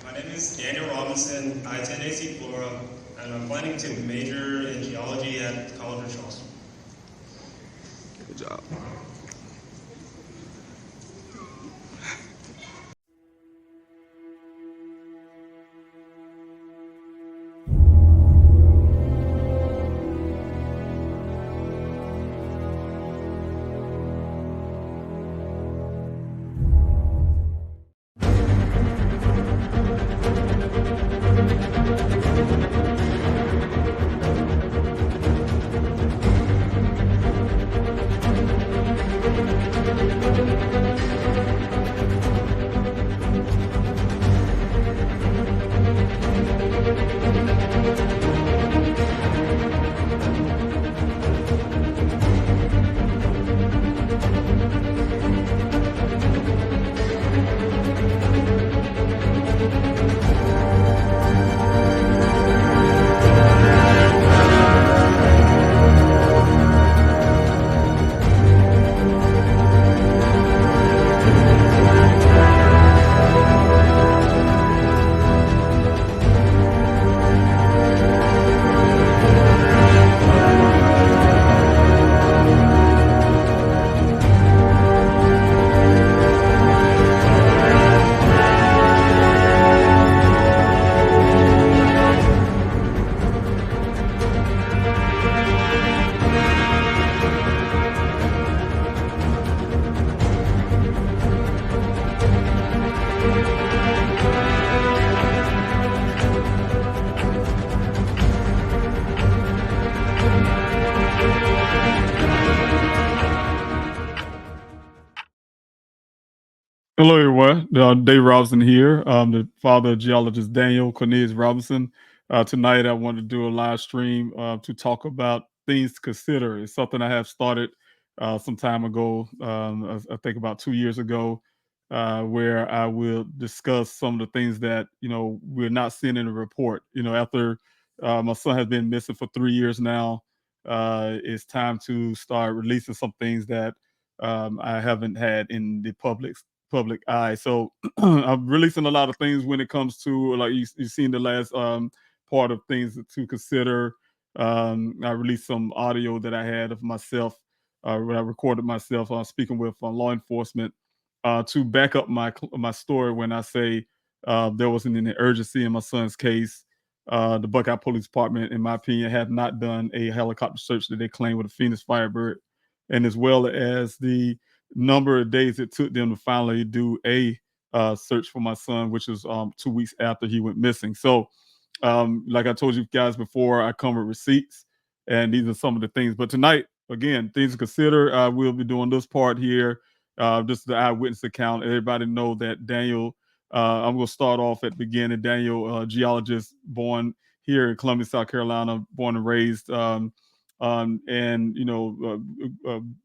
My name is Daniel Robinson. I attend AC Flora, and I'm planning to major in geology at the College of Charleston. Good job. Hello, everyone. Dave Robinson here. I'm the father of geologist Daniel Cornelius Robinson. Tonight, I want to do a live stream to talk about things to consider. It's something I have started some time ago, I think about 2 years ago, where I will discuss some of the things that we're not seeing in the report. After my son has been missing for 3 years now, it's time to start releasing some things that I haven't had in the public eye. So I'm releasing a lot of things when it comes to like you've seen the last part of things to consider. I released some audio that I had of myself when I recorded myself speaking with law enforcement to back up my story when I say there wasn't any urgency in my son's case. The Buckeye Police Department, in my opinion, have not done a helicopter search that they claim with a Phoenix Firebird, and as well as the number of days it took them to finally do a search for my son, which was 2 weeks after he went missing. So, like I told you guys before, I come with receipts, and these are some of the things. But tonight, again, things to consider. We'll be doing this part here. This is the eyewitness account. Everybody know that Daniel. I'm going to start off at the beginning. Daniel, geologist, born here in Columbia, South Carolina, born and raised, and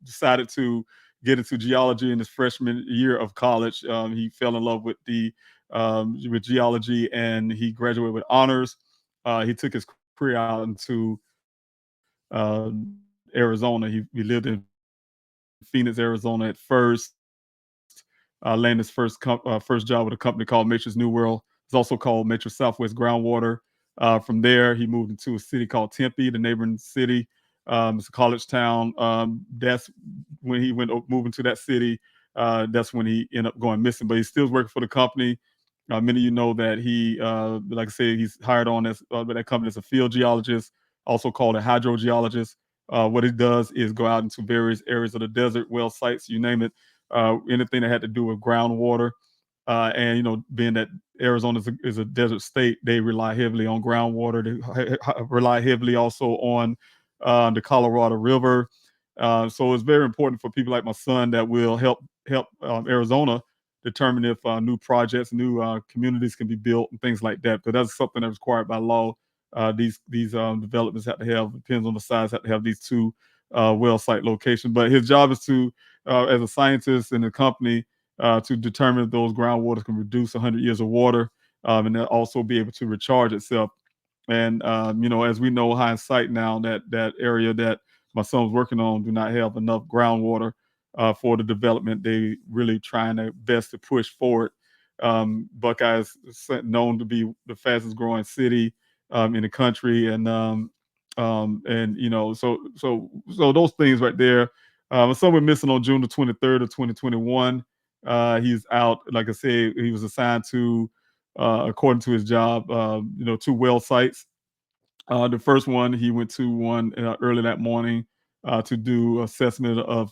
decided to get into geology in his freshman year of college. He fell in love with with geology, and he graduated with honors. He took his career out into Arizona. He lived in Phoenix, Arizona at first. Landed his first job with a company called Matrix New World. It's also called Matrix Southwest Groundwater. From there, he moved into a city called Tempe, the neighboring city. It's a college town. That's when he moved into that city. That's when he ended up going missing. But he still working for the company. Many of you know that he, like I said, he's hired on as by that company as a field geologist, also called a hydrogeologist. What he does is go out into various areas of the desert, well sites, you name it, anything that had to do with groundwater. And being that Arizona is a desert state, they rely heavily on groundwater. They rely heavily also on the Colorado River. So it's very important for people like my son that will help Arizona determine if new projects, new communities can be built and things like that. But that's something that's required by law. These developments have to have, depends on the size, have to have these two well site locations. But his job is to, as a scientist in the company, to determine if those groundwaters can reduce 100 years of water, and then also be able to recharge itself. And as we know, hindsight now, that area that my son was working on do not have enough groundwater for the development they really trying their best to push forward. Buckeye is known to be the fastest growing city in the country, and so those things right there. My son went missing on June the 23rd of 2021. He's out. Like I said, he was assigned to, according to his job, two well sites. The first one, he went to one early that morning to do assessment of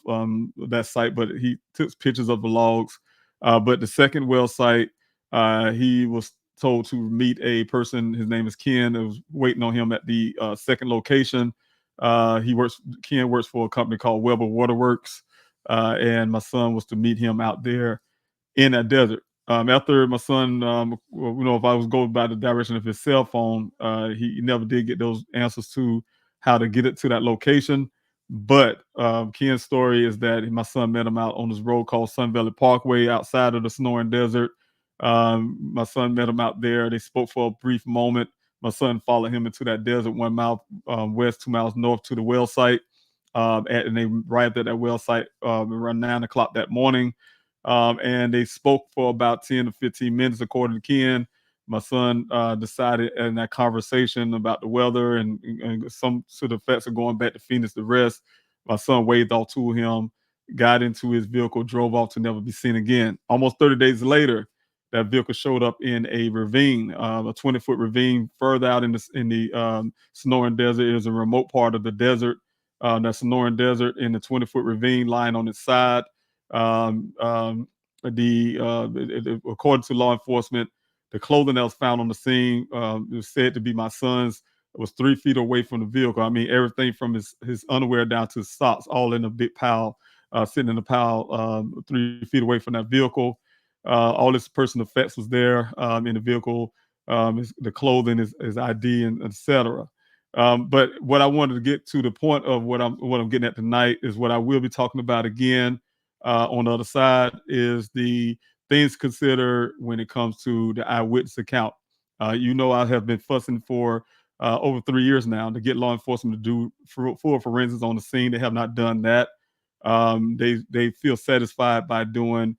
that site, but he took pictures of the logs. But the second well site, he was told to meet a person. His name is Ken. That was waiting on him at the second location. Ken works for a company called Weber Waterworks, and my son was to meet him out there in that desert. After my son, if I was going by the direction of his cell phone, he never did get those answers to how to get it to that location. But Ken's story is that my son met him out on this road called Sun Valley Parkway outside of the Sonoran Desert. My son met him out there. They spoke for a brief moment. My son followed him into that desert 1 mile west, 2 miles north to the well site. And they arrived at that well site around 9 o'clock that morning. And they spoke for about 10 to 15 minutes, according to Ken. My son decided in that conversation about the weather and some sort of effects of going back to Phoenix to rest. My son waved off to him, got into his vehicle, drove off to never be seen again. Almost 30 days later, that vehicle showed up in a ravine, a 20-foot ravine further out in the Sonoran Desert. It is a remote part of the desert, that Sonoran Desert, in the 20-foot ravine lying on its side. Um, um, According to law enforcement, the clothing that was found on the scene was said to be my son's. It was 3 feet away from the vehicle. I mean, everything from his underwear down to his socks, all in a big pile, sitting in a pile 3 feet away from that vehicle. All his personal effects was there in the vehicle, the clothing, his ID, and etc. But what I wanted to get to, the point of what I'm getting at tonight, is what I will be talking about again on the other side, is the things to consider when it comes to the eyewitness account. I have been fussing for over 3 years now to get law enforcement to do full forensics on the scene. They have not done that. They feel satisfied by doing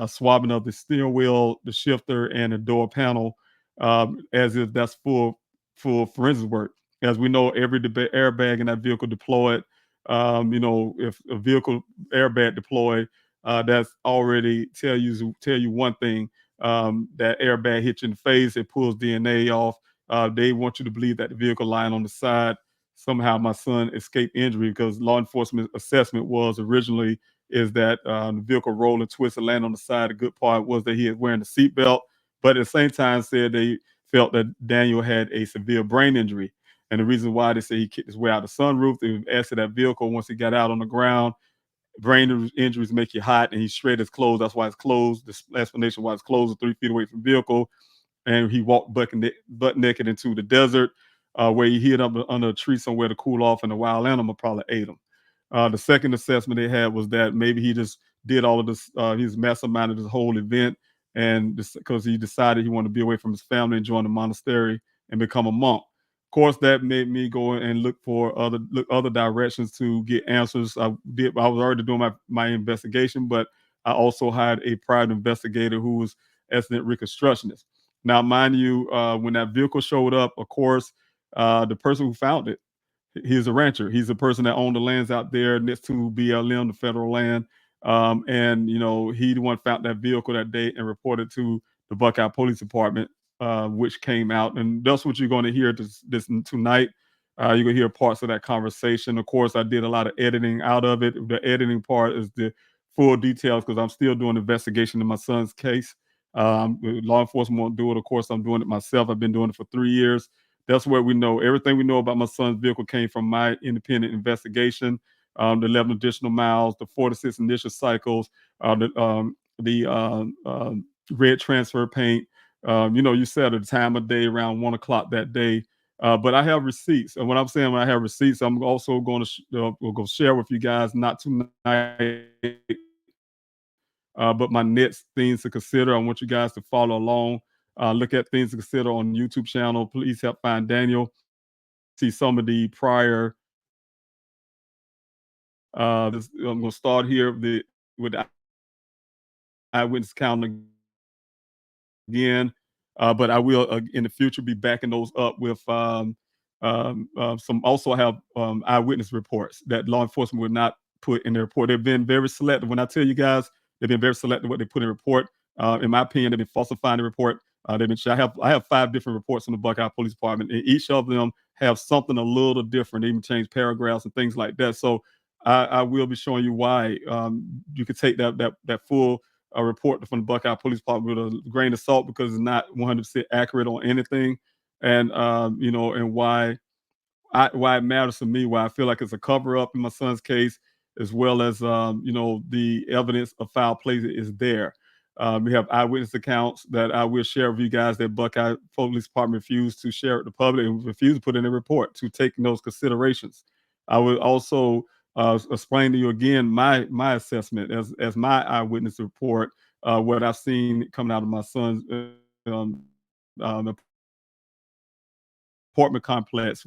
swabbing of the steering wheel, the shifter, and the door panel, as if that's full forensic work. As we know, every airbag in that vehicle deployed. If a vehicle airbag deployed, that's already tell you one thing. That airbag hits you in the face, it pulls DNA off. They want you to believe that the vehicle lying on the side, somehow my son escaped injury, because law enforcement assessment was originally is that the vehicle rolled and twisted, land on the side. The good part was that he had wearing the seatbelt, but at the same time said they felt that Daniel had a severe brain injury. And the reason why, they say he kicked his way out the sunroof, they asked that vehicle once he got out on the ground. Brain injuries make you hot, and he shredded his clothes. That's why it's closed. The explanation why it's closed is 3 feet away from the vehicle. And he walked butt naked into the desert, where he hid up under a tree somewhere to cool off, and a wild animal probably ate him. The second assessment they had was that maybe he just did all of this. He's masterminded this whole event, and because he decided he wanted to be away from his family and join the monastery and become a monk. Of course, that made me go and look for other directions to get answers. I was already doing my investigation, but I also hired a private investigator who was ethnic reconstructionist. Now, mind you, when that vehicle showed up, of course, the person who found it, he's a rancher. He's a person that owned the lands out there next to BLM, the federal land. And he the one found that vehicle that day and reported to the Buckeye Police Department, which came out. And that's what you're going to hear this tonight. You're going to hear parts of that conversation. Of course, I did a lot of editing out of it. The editing part is the full details, because I'm still doing investigation in my son's case. Law enforcement won't do it. Of course, I'm doing it myself. I've been doing it for 3 years. That's where we know everything we know about my son's vehicle came from my independent investigation. The 11 additional miles, the 46 initial cycles, the red transfer paint. You said at the time of day around 1 o'clock that day. But I have receipts, and what I'm saying, when I have receipts, I'm also going to go share with you guys, not tonight, but my next things to consider. I want you guys to follow along. Look at things to consider on YouTube channel. Please help find Daniel. See some of the prior. I'm going to start here with the eyewitness account again. But I will in the future be backing those up with some. Also, I have eyewitness reports that law enforcement would not put in their report. They've been very selective. When I tell you guys, they've been very selective what they put in the report. In my opinion, they've been falsifying the report. They've been. I have 5 different reports from the Buckeye Police Department, and each of them have something a little different. They even change paragraphs and things like that. So I will be showing you why you could take that full report from the Buckeye Police Department with a grain of salt, because it's not 100% accurate on anything, and and why it matters to me, why I feel like it's a cover up in my son's case, as well as the evidence of foul play is there. We have eyewitness accounts that I will share with you guys that Buckeye Police Department refused to share with the public and refused to put in a report to take those considerations. I will also explain to you again my assessment as my eyewitness report, what I've seen coming out of my son's apartment complex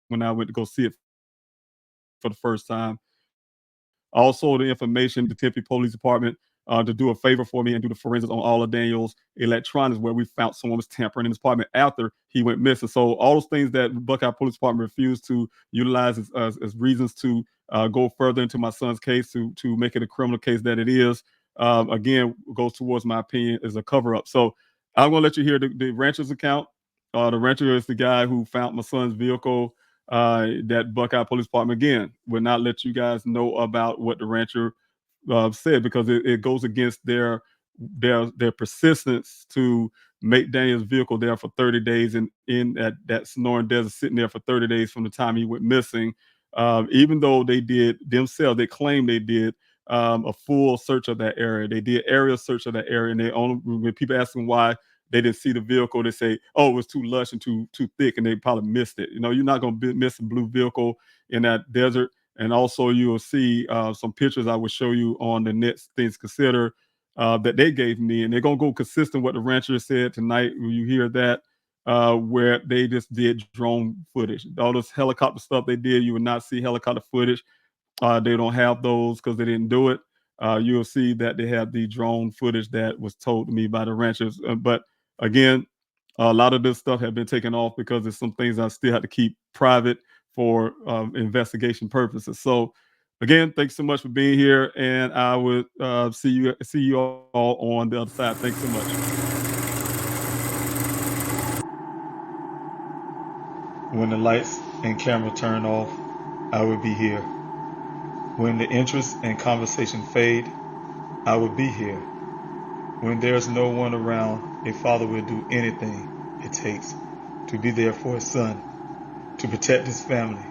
when I went to go see it for the first time. Also, the information, the Tempe Police Department to do a favor for me and do the forensics on all of Daniel's electronics, where we found someone was tampering in his apartment after he went missing. So all those things that Buckeye Police Department refused to utilize as reasons to go further into my son's case to make it a criminal case that it is, again, goes towards my opinion is a cover up. So I'm gonna let you hear the rancher's account. The rancher is the guy who found my son's vehicle. That Buckeye Police Department again would not let you guys know about what the rancher said, because it goes against their persistence to make Daniel's vehicle there for 30 days and in that Sonoran Desert, sitting there for 30 days from the time he went missing. Even though they did themselves, they claim they did a full search of that area. They did aerial search of that area, and they only, when people ask them why they didn't see the vehicle, they say, oh, it was too lush and too thick, and they probably missed it. You're not going to miss a blue vehicle in that desert. And also you will see some pictures I will show you on the next things consider that they gave me, and they're going to go consistent with what the rancher said tonight when you hear that, where they just did drone footage. All this helicopter stuff they did, you would not see helicopter footage. They don't have those because they didn't do it. You'll see that they have the drone footage that was told to me by the ranchers. But again, a lot of this stuff had been taken off because there's some things I still had to keep private for investigation purposes. So again, thanks so much for being here, and I would see you all on the other side. Thanks so much. When the lights and camera turn off, I will be here. When the interest and conversation fade, I will be here. When there's no one around, a father will do anything it takes to be there for his son, to protect his family.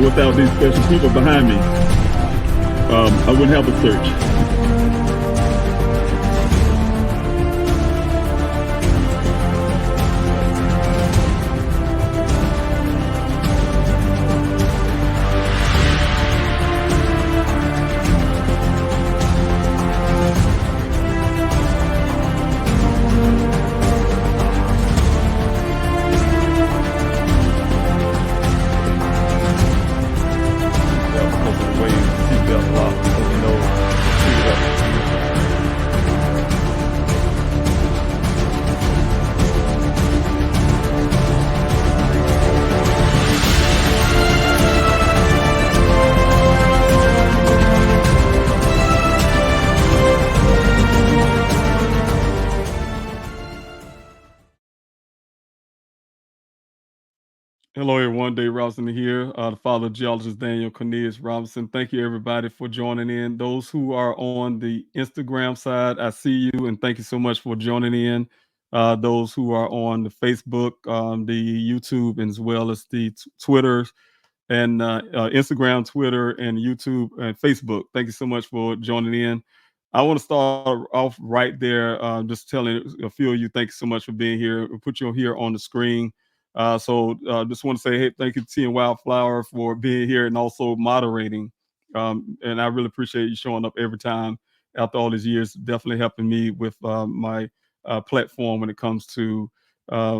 Without these special people behind me, I wouldn't have the search. Way seatbelt lock, so we know Hello, everyone. Dave Robinson here, the father of geologist Daniel Cornelius Robinson. Thank you, everybody, for joining in. Those who are on the Instagram side, I see you, and thank you so much for joining in. Those who are on the Facebook, the YouTube, as well as the Twitter, and Instagram, Twitter, and YouTube and Facebook. Thank you so much for joining in. I want to start off right there, just telling a few of you, thank you so much for being here. We'll put you here on the screen. Just want to say, hey, thank you to T and Wildflower for being here and also moderating. And I really appreciate you showing up every time after all these years, definitely helping me with my platform when it comes to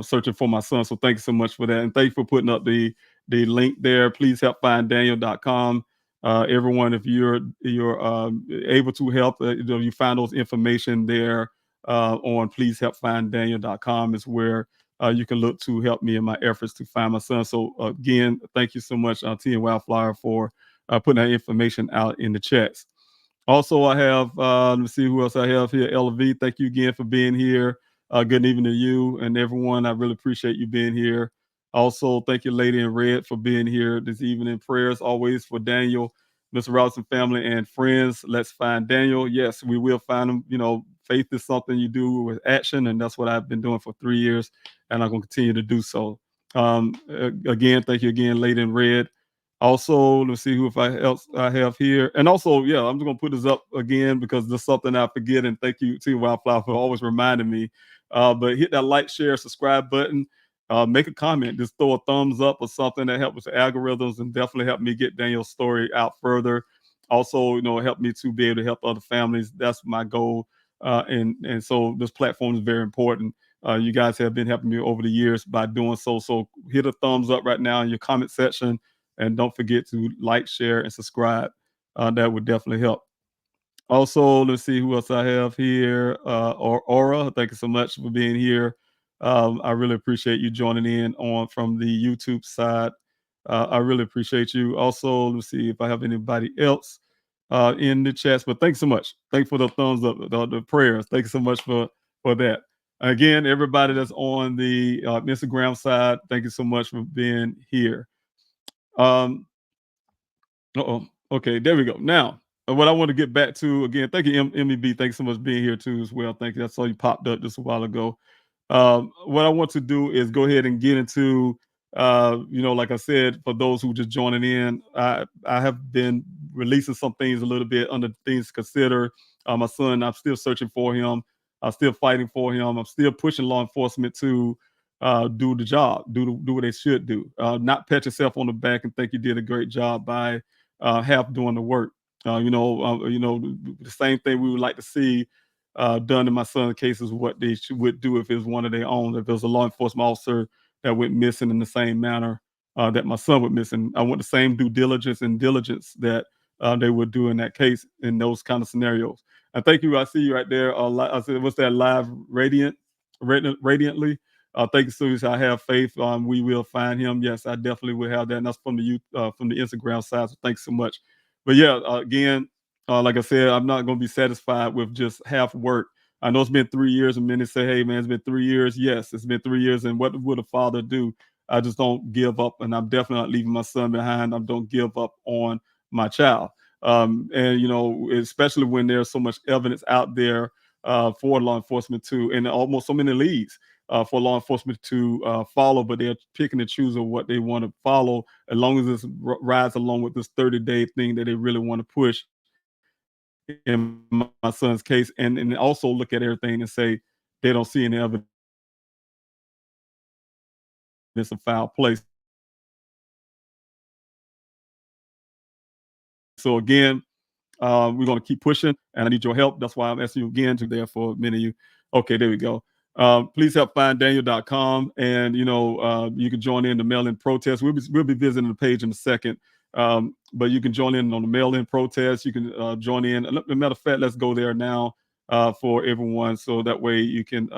searching for my son. So thank you so much for that. And thank you for putting up the link there. Please help find Daniel.com. Everyone, if you're able to help, you find those information there on please help find Daniel.com is where you can look to help me in my efforts to find my son. So again, thank you so much, T and Wildflower, for putting that information out in the chats. Also, I have, let me see who else I have here. LV, thank you again for being here. Good evening to you and everyone. I really appreciate you being here. Also, thank you, Lady in Red, for being here this evening. Prayers always for Daniel, Mr. Robinson family, and friends. Let's find Daniel. Yes, we will find him. You know, faith is something you do with action, and that's what I've been doing for 3 years, and I'm going to continue to do so. Again, thank you again, Lady in Red. Also, let's see who if I else I have here. And also, yeah, I'm just gonna put this up again because there's something I forget. And thank you to Wildflower for always reminding me. But hit that like, share, subscribe button. Make a comment, just throw a thumbs up or something that helps with the algorithms and definitely help me get Daniel's story out further. Also, help me to be able to help other families. That's my goal. And so this platform is very important. You guys have been helping me over the years by doing so. So hit a thumbs up right now in your comment section and don't forget to like, share, and subscribe. That would definitely help. Also, let's see who else I have here. Aura, thank you so much for being here. I really appreciate you joining in on from the YouTube side. I really appreciate you. Also, let's see if I have anybody else in the chats. But thanks so much. Thanks for the thumbs up, the prayers. Thank you so much for that. Again, everybody that's on the Instagram side, thank you so much for being here. Um, Okay, there we go. Now, what I want to get back to again, thank you, MEB. Thanks so much for being here too as well. Thank you. I saw you popped up just a while ago. What I want to do is go ahead and get into, like I said, for those who just joining in, I have been releasing some things a little bit under things to consider. My son, I'm still searching for him. I'm still fighting for him. I'm still pushing law enforcement to do the job, do what they should do. Not pat yourself on the back and think you did a great job by half doing the work. The same thing we would like to see done in my son's case is what they would do if it was one of their own. If there was a law enforcement officer that went missing in the same manner that my son went missing, I want the same due diligence and diligence that they would do in that case in those kind of scenarios. And thank you. I see you right there. I said, what's that? Live radiantly. Thank you, Susie. I have faith. We will find him. Yes, I definitely will have that. And that's from the youth, from the Instagram side. So thanks so much. But yeah, again, like I said, I'm not going to be satisfied with just half work. I know it's been 3 years, and many say, "Hey, man, it's been 3 years." Yes, it's been 3 years, and what would a father do? I just don't give up, and I'm definitely not leaving my son behind. I don't give up on my child, and especially when there's so much evidence out there for law enforcement too, and almost so many leads for law enforcement to follow, but they're picking and choosing what they want to follow as long as this rides along with this 30-day thing that they really want to push in my son's case, and also look at everything and say they don't see any evidence of foul play. So again, we're going to keep pushing, and I need your help. That's why I'm asking you again to there for many of you. Okay, there we go. Please help find Daniel.com, and you can join in the mail-in protest. We'll be visiting the page in a second, but you can join in on the mail-in protest. You can join in. As a matter of fact, let's go there now for everyone, so that way you can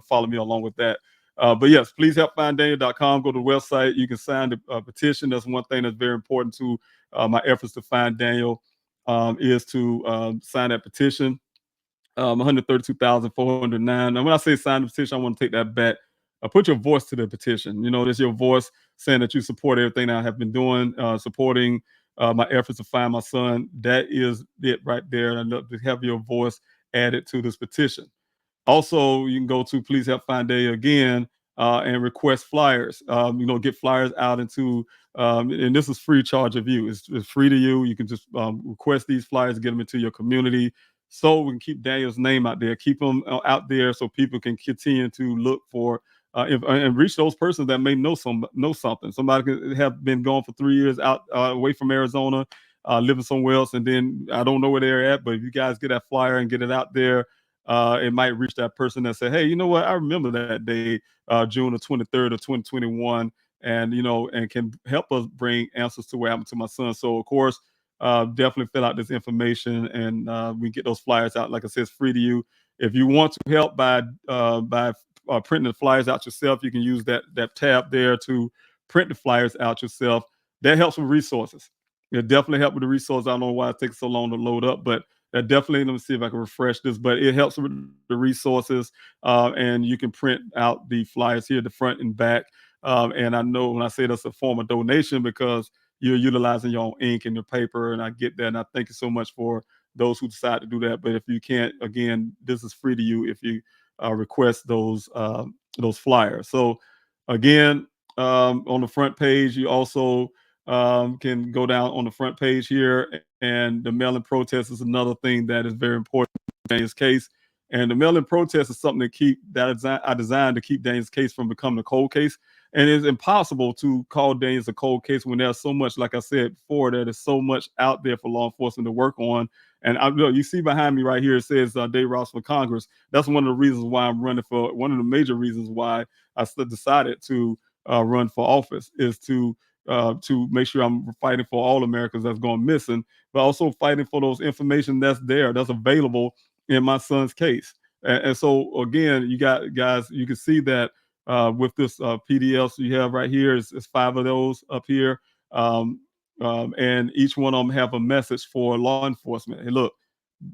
follow me along with that. But yes, please help find Daniel.com. Go to the website. You can sign the petition. That's one thing that's very important to my efforts to find Daniel. Is to sign that petition, 132,409. And when I say sign the petition, I want to take that back. Put your voice to the petition. There's your voice. saying that you support everything I have been doing, supporting my efforts to find my son. That is it right there. And I'd love to have your voice added to this petition. Also, you can go to Please Help Find Day again and request flyers. Get flyers out into, and this is free charge of you. It's free to you. You can just request these flyers, get them into your community, so we can keep Daniel's name out there, keep him out there, so people can continue to look for and reach those persons that may know something. Somebody could have been gone for 3 years out away from Arizona, living somewhere else, and then I don't know where they're at. But if you guys get that flyer and get it out there, it might reach that person that say, "Hey, you know what? I remember that day, June the 23rd of 2021, and and can help us bring answers to what happened to my son." So, of course, definitely fill out this information, and we get those flyers out. Like I said, it's free to you. If you want to help by printing the flyers out yourself, you can use that tab there to print the flyers out yourself. That helps with resources. It definitely helps with the resources. I don't know why it takes so long to load up, but that definitely, let me see if I can refresh this, but it helps with the resources, and you can print out the flyers here, the front and back. And I know when I say that's a form of donation because you're utilizing your own ink and your paper, and I get that. And I thank you so much for those who decide to do that. But if you can't, again, this is free to you if you request those flyers. So again, on the front page, you also can go down on the front page here, and the mail-in protest is another thing that is very important in Daniel's case. And the mail-in protest is something I designed to keep Daniel's case from becoming a cold case. And it's impossible to call Daniel's a cold case when there's so much, like I said before, that is so much out there for law enforcement to work on. And you see behind me right here, it says Dave Ross for Congress. That's one of the reasons why I'm running for, one of the major reasons why I decided to run for office, is to make sure I'm fighting for all Americans that's gone missing, but also fighting for those information that's there, that's available in my son's case. And so again, you got guys, you can see that with this PDL you have right here is 5 of those up here. And each one of them have a message for law enforcement. Hey, look,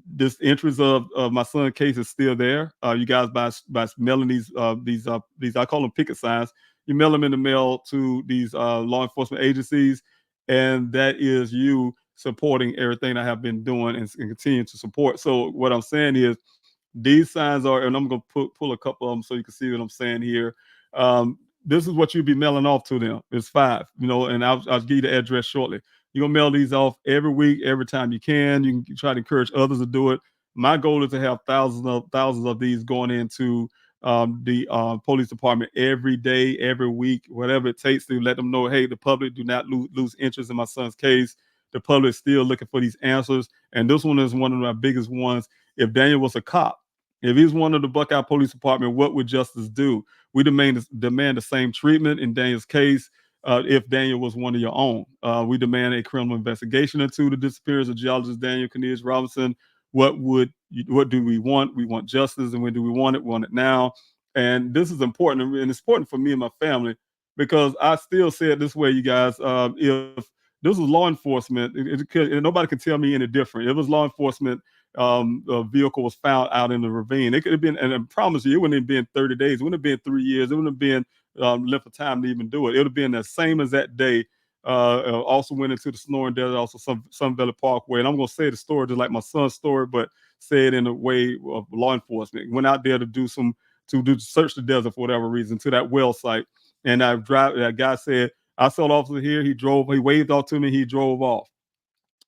this interest of my son's case is still there. You guys by mailing these I call them picket signs. You mail them in the mail to these law enforcement agencies, and that is you supporting everything I have been doing and continue to support. So what I'm saying is, these signs are, and I'm going to pull a couple of them so you can see what I'm saying here. This is what you'll be mailing off to them. It's 5, and I'll give you the address shortly. You're going to mail these off every week, every time you can. You can try to encourage others to do it. My goal is to have thousands of these going into the police department every day, every week, whatever it takes to let them know, hey, the public do not lose interest in my son's case. The public is still looking for these answers. And this one is one of my biggest ones. If Daniel was a cop, if he's one of the Buckeye Police Department, what would justice do? We demand the same treatment in Daniel's case. If Daniel was one of your own, we demand a criminal investigation into the disappearance of geologist Daniel Cornelius Robinson. What do we want? We want justice, and when do we want it? We want it now. And this is important, and it's important for me and my family, because I still say it this way, you guys. If this was law enforcement, nobody can tell me any different. If it was law enforcement, a vehicle was found out in the ravine, it could have been, and I promise you, it wouldn't have been 30 days. It wouldn't have been 3 years. It wouldn't have been length of time to even do it. It would have been the same as that day. Also went into the Sonoran Desert, also Sun Valley Parkway. And I'm going to say the story just like my son's story, but say it in a way of law enforcement. Went out there to search the desert for whatever reason, to that well site. And that guy said, I saw the officer here. He waved off to me. He drove off.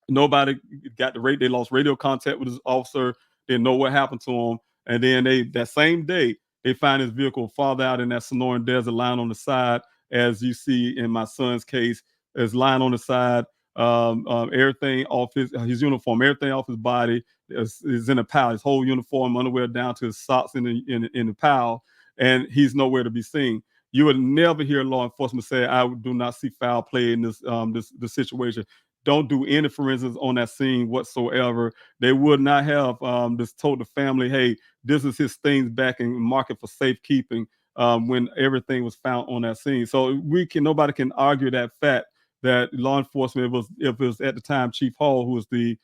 Nobody got the rate. They lost radio contact with his officer. Didn't know what happened to him. And then that same day, they find his vehicle farther out in that Sonoran Desert, lying on the side, as you see in my son's case, is lying on the side. Everything off his uniform, everything off his body is in a pile. His whole uniform, underwear down to his socks in the pile, and he's nowhere to be seen. You would never hear law enforcement say, "I do not see foul play in this situation." Don't do any forensics on that scene whatsoever. They would not have just told the family, "Hey, this is his things back and mark it for safekeeping," when everything was found on that scene. So nobody can argue that fact that law enforcement, if it was at the time Chief Hall, who was the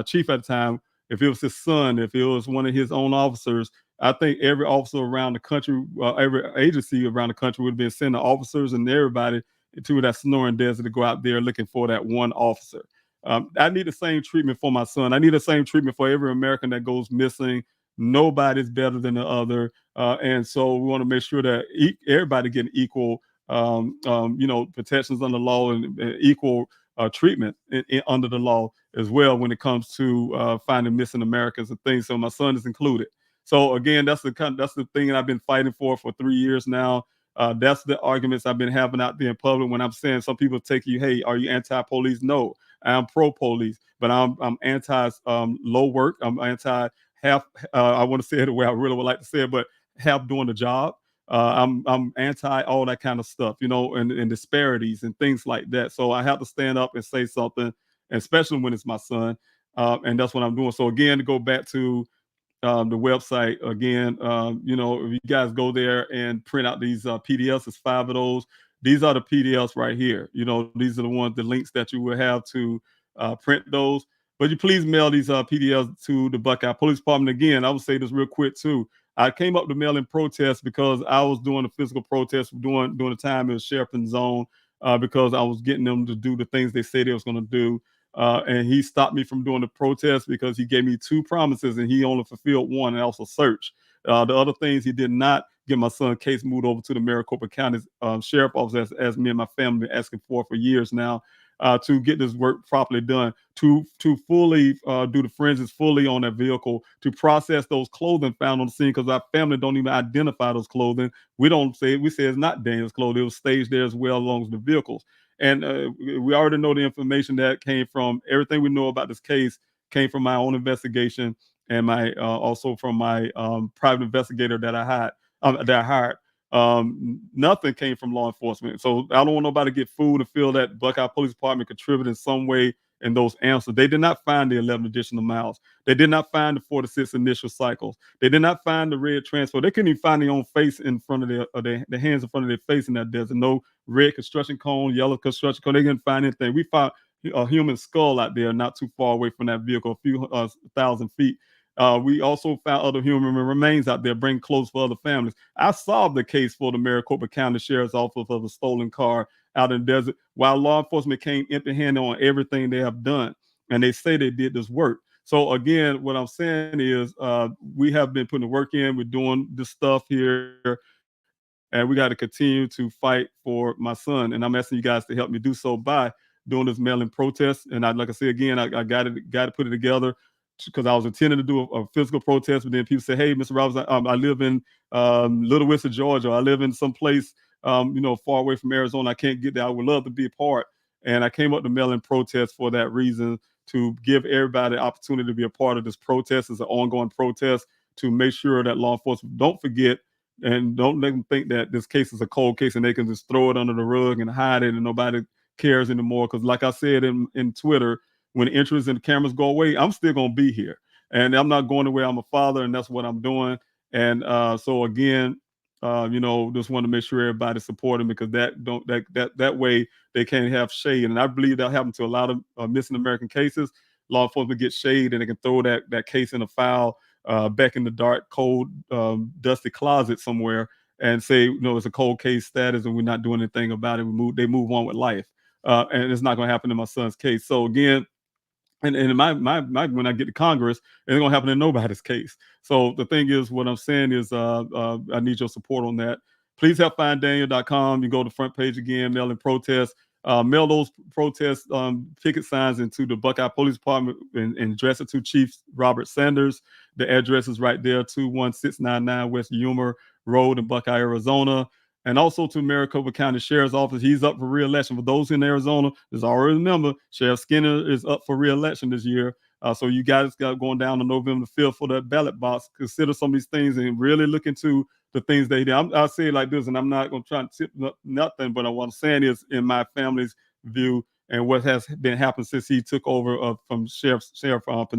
chief at the time, if it was his son, if it was one of his own officers, I think every officer around the country, every agency around the country would have been sending officers and everybody to that snoring desert to go out there looking for that one officer. I need the same treatment for my son. I need the same treatment for every American that goes missing. Nobody's better than the other, and so we want to make sure that everybody getting equal, protections under law and equal treatment under the law as well when it comes to finding missing Americans and things. So my son is included. So again, that's the thing that I've been fighting for 3 years now. That's the arguments I've been having out there in public when I'm saying some people take you, hey, are you anti-police? No, I'm pro-police, but I'm anti low work. I'm anti half. I want to say it the way I really would like to say it, but half doing the job. I'm anti all that kind of stuff, and disparities and things like that. So I have to stand up and say something, especially when it's my son, and that's what I'm doing. So again, to go back to the website again, if you guys go there and print out these PDFs, it's 5 of those. These are the PDFs right here. These are the links that you will have to print those. But you please mail these PDFs to the Buckeye Police Department. Again, I would say this real quick too. I came up to mail-in protest because I was doing a physical protest during the time it was Sheriffin Zone, because I was getting them to do the things they said they was going to do. And he stopped me from doing the protest because he gave me 2 promises and he only fulfilled 1, and also search. The other things, he did not get my son's case moved over to the Maricopa County Sheriff Office, as me and my family been asking for years now, to get this work properly done, to fully do the forensics fully on that vehicle, to process those clothing found on the scene, because our family don't even identify those clothing. We say it's not Daniel's clothing. It was staged there as well along with the vehicles. And we already know the information that came from everything we know about this case came from my own investigation and my also from my private investigator that I hired. Nothing came from law enforcement. So I don't want nobody to get fooled and feel that Buckeye Police Department contributed in some way in those answers. They did not find the 11 additional miles. They did not find the 46 initial cycles. They did not find the red transfer. They couldn't even find their own face in front of their hands in front of their face in that desert. No red construction cone, yellow construction cone. They didn't find anything. We found a human skull out there not too far away from that vehicle, a few thousand feet. We also found other human remains out there, bring clothes for other families. I solved the case for the Maricopa County Sheriff's Office of a stolen car out in the desert, while law enforcement came empty-handed on everything they have done, and they say they did this work. So again, what I'm saying is we have been putting the work in. We're doing this stuff here, and we got to continue to fight for my son. And I'm asking you guys to help me do so by doing this mail-in protest. And like I say again, I got to put it together, because I was intending to do a physical protest, but then people say, "Hey, Mr. Roberts, I live in Little Whistler, Georgia. I live in some place, far away from Arizona. I can't get there. I would love to be a part." And I came up to mail-in protest for that reason, to give everybody the opportunity to be a part of this protest. It's an ongoing protest to make sure that law enforcement don't forget and don't let them think that this case is a cold case and they can just throw it under the rug and hide it and nobody cares anymore. Because like I said in Twitter, when the interest and the cameras go away, I'm still going to be here. And I'm not going away. I'm a father, and that's what I'm doing. And so again, just want to make sure everybody support him, because that way they can't have shade. And I believe that happened to a lot of missing American cases. Law enforcement get shade and they can throw that case in a file back in the dark, cold, dusty closet somewhere and say, it's a cold case status and we're not doing anything about it. They move on with life. And it's not going to happen in my son's case. So again, and my when I get to Congress, it ain't gonna happen in nobody's case. So the thing is, what I'm saying is, I need your support on that. Please help finddaniel.com. You go to the front page again, mail in protest. Mail those protest picket signs into the Buckeye Police Department and address it to Chief Robert Sanders. The address is right there, 21699 West Yuma Road in Buckeye, Arizona. And also to Maricopa County Sheriff's Office. He's up for re-election. For those in Arizona, just already remember, Sheriff Skinner is up for re-election this year. So you guys got going down on November the 5th for that ballot box. Consider some of these things and really look into the things they did. I'll say it like this, and I'm not going to try to tip nothing, but what I'm saying is, in my family's view and what has been happening since he took over from Sheriff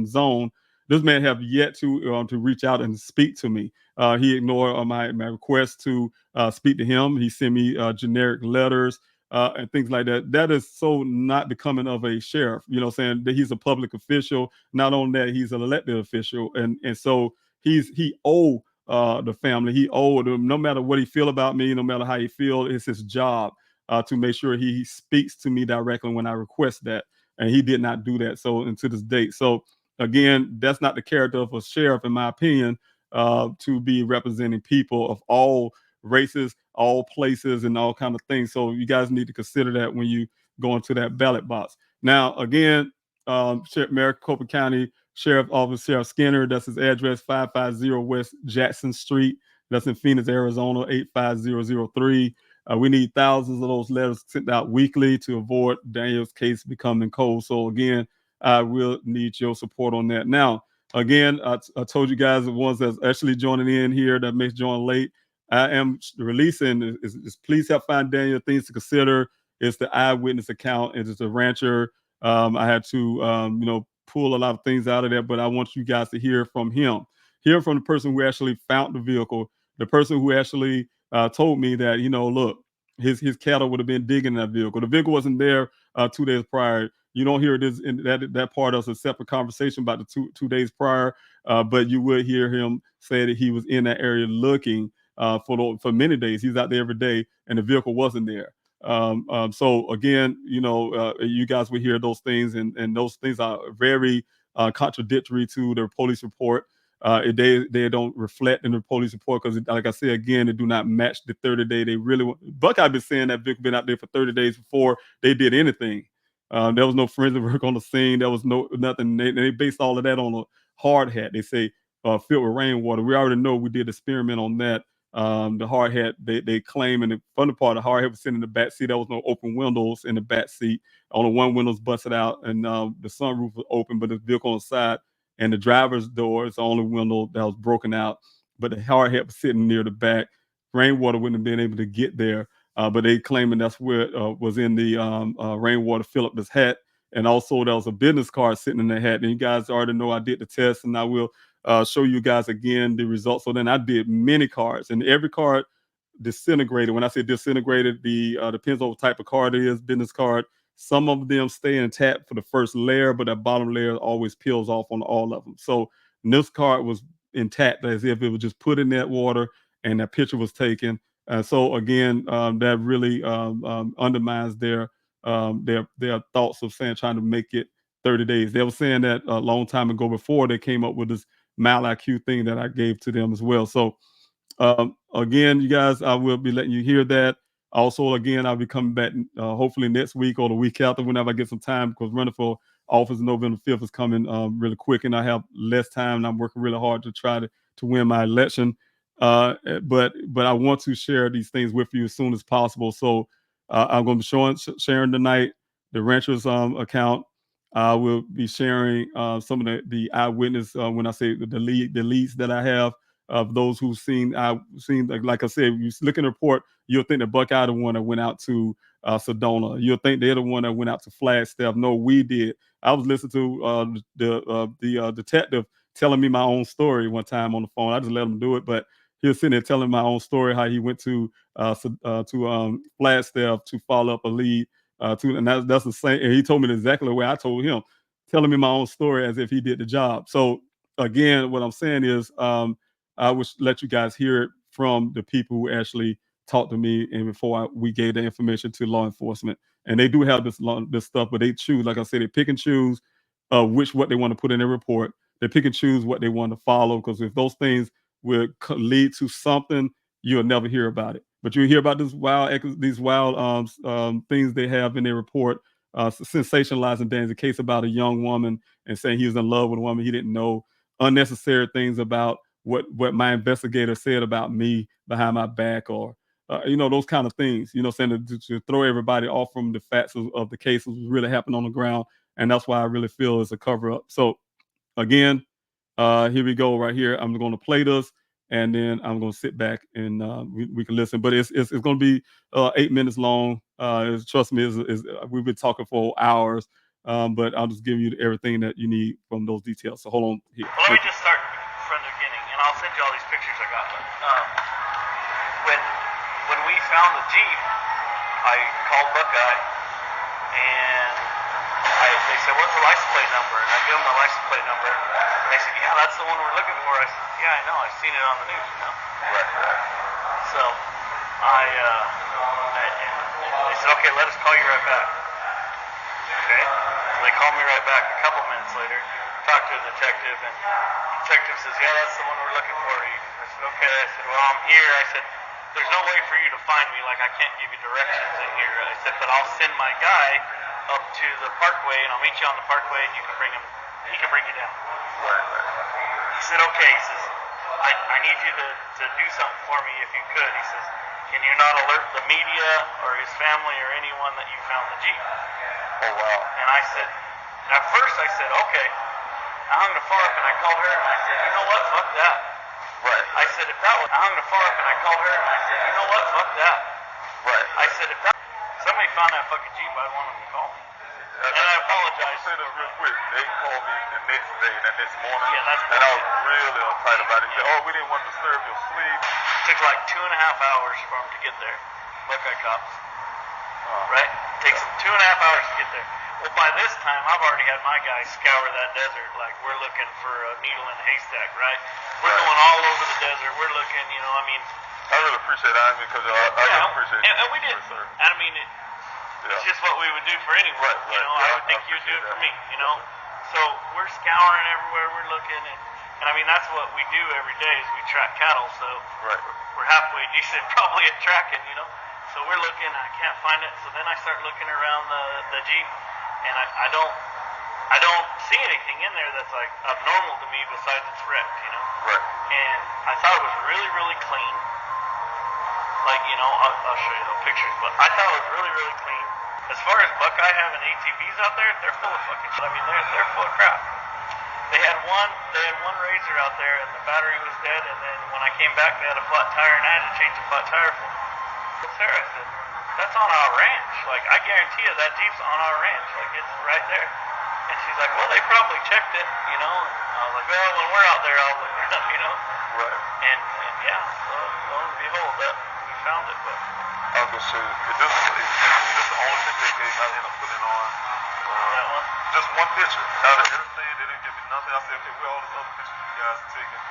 Zone, this man have yet to reach out and speak to me. He ignored my request to speak to him. He sent me generic letters and things like that. That is so not becoming of a sheriff. Saying that he's a public official. Not only that, he's an elected official, and so he owe the family. He owed them, no matter what he feel about me, no matter how he feel. It's his job to make sure he speaks to me directly when I request that. And he did not do that. So, and to this date. So, again, that's not the character of a sheriff, in my opinion, to be representing people of all races, all places, and all kind of things. So, you guys need to consider that when you go into that ballot box. Now, again, Maricopa County Sheriff Office Sheriff Skinner, that's his address, 550 West Jackson Street. That's in Phoenix, Arizona, 85003. We need thousands of those letters sent out weekly to avoid Daniel's case becoming cold. So again, I will need your support on that. Now, again, I told you guys, the ones that's actually joining in here that may join late, I am releasing is Please Help Find Daniel, Things to Consider. It's the Eyewitness account. It's a rancher. I had to, pull a lot of things out of there, but I want you guys to hear from him, hear from the person who actually found the vehicle, the person who actually told me that, look, his cattle would have been digging in that vehicle. The vehicle wasn't there 2 days prior. You don't hear this in that part of a separate conversation about the two days prior, but you would hear him say that he was in that area looking for many days. He's out there every day, and the vehicle wasn't there. So again, you guys will hear those things, and those things are very contradictory to the police report. They don't reflect in the police report because, like I said again, they do not match the 30-day. They really Buckeye been saying that vehicle been out there for 30 days before they did anything. There was no forensic work on the scene. There was nothing. They based all of that on a hard hat. They say filled with rainwater. We already know we did experiment on that. The hard hat, they claim, in the funny part, the hard hat was sitting in the back seat. There was no open windows in the back seat. Only one window's busted out, and the sunroof was open, but the vehicle on the side, and the driver's door is the only window that was broken out. But the hard hat was sitting near the back. Rainwater wouldn't have been able to get there, but they claiming that's where it was in the rainwater fill up this hat. And also there was a business card sitting in the hat. And you guys already know I did the test, and I will show you guys again the results. So then I did many cards, and every card disintegrated. When I say disintegrated, depends on what type of card it is, business card. Some of them stay intact for the first layer, but that bottom layer always peels off on all of them. So this card was intact as if it was just put in that water and that picture was taken. So again, that really undermines their thoughts of trying to make it 30 days. They were saying that a long time ago before they came up with this Mal IQ thing that I gave to them as well. So again, you guys, I will be letting you hear that. Also, again, I'll be coming back hopefully next week or the week after, whenever I get some time, because running for office November 5th is coming really quick, and I have less time, and I'm working really hard to try to win my election. But I want to share these things with you as soon as possible. So I'm going to be sharing tonight the rancher's account. I will be sharing some of the eyewitness when I say the leads that I have of those who've seen. I've seen, like I said, you look in the report, you'll think that Buckeye the one that went out to Sedona. You'll think they're the one that went out to Flagstaff. No, we did. I was listening to the detective telling me my own story one time on the phone. I just let him do it, but he was sitting there telling my own story, how he went to Flagstaff to follow up a lead. And that's the same. And he told me exactly the way I told him, telling me my own story as if he did the job. So again, what I'm saying is, I would let you guys hear it from the people who actually talked to me, and before we gave the information to law enforcement. And they do have this stuff, but they choose, like I said, they pick and choose what they want to put in their report. They pick and choose what they want to follow, because if those things will lead to something, you'll never hear about it. But you hear about these wild things they have in their report, sensationalizing things. A case about a young woman and saying he was in love with a woman he didn't know, unnecessary things about what my investigator said about me behind my back, or those kind of things. Saying to throw everybody off from the facts of the case was really happening on the ground, and that's why I really feel it's a cover up. So again, here we go right here. I'm going to play this, and then I'm going to sit back and we can listen. But it's going to be 8 minutes long. Trust me, we've been talking for hours, but I'll just give you everything that you need from those details. So hold on here. Well, let me just start from the beginning, and I'll send you all these pictures I got. When we found the Jeep, I called Buckeye, and they said, "What's the license plate number?" And I give them the license plate number, and they said, "Yeah, that's the one we're looking for." I said, "Yeah, I know. I've seen it on the news, Right. So I And they said, okay, let us call you right back. Okay? So they called me right back a couple minutes later, talked to a detective, and the detective says, yeah, that's the one we're looking for. I said, okay. I said, well, I'm here. I said, there's no way for you to find me. Like, I can't give you directions in here. I said, but I'll send my guy up to the parkway, and I'll meet you on the parkway, and you can bring him. He can bring you down. He said, okay. He says, I need you to do something for me if you could. He says, can you not alert the media or his family or anyone that you found the Jeep? Oh, wow. And I said, at first I said, okay. I hung the phone up and I called her and I said, you know what, fuck that. Right. I said, if that was, I hung the phone up and I called her and I said, you know what, fuck that. Right. I said, if that, somebody found that fucking Jeep, I'd want them to call me. And I apologize. Say this real quick. They called me the next day, that next morning, Yeah, that's and I was really uptight about it. He said, oh, we didn't want to disturb your sleep. It took like 2.5 hours for them to get there. Buckeye cops. Right? Takes them 2.5 hours to get there. Well, by this time, I've already had my guys scour that desert like we're looking for a needle in a haystack, right? We're going all over the desert. We're looking, you know, I mean. I really appreciate that, because I really appreciate it. And we did. Sir. I mean, it's just what we would do for anyone. Right, you know, yeah, I would think you'd do it for me, you know. So we're scouring everywhere. We're looking, and I mean, that's what we do every day is we track cattle. So Right. we're halfway decent probably at tracking, you know. So we're looking, I can't find it. So then I start looking around the Jeep, and I don't see anything in there that's like abnormal to me besides it's wrecked, you know. Right. And I thought it was really, really clean. Like, you know, I'll show you the pictures, but I thought it was really, really clean. As far as Buckeye having ATVs out there, they're full of fucking shit. I mean, they're full of crap. They had one Razor out there, and the battery was dead. And then when I came back, they had a flat tire, and I had to change the flat tire for them. Well, Sarah said, "That's on our ranch. Like, I guarantee you, that Jeep's on our ranch. Like, it's right there." And she's like, "Well, they probably checked it, you know." And I was like, "Well, when we're out there, I'll look it up, you know." Right. And yeah, lo and behold, that we found it. But I was going to say, this is the only picture they gave me. I ended up putting on. that one. Just one picture. Out of everything, they didn't give me nothing. I said, okay, where all these other pictures you guys are taking?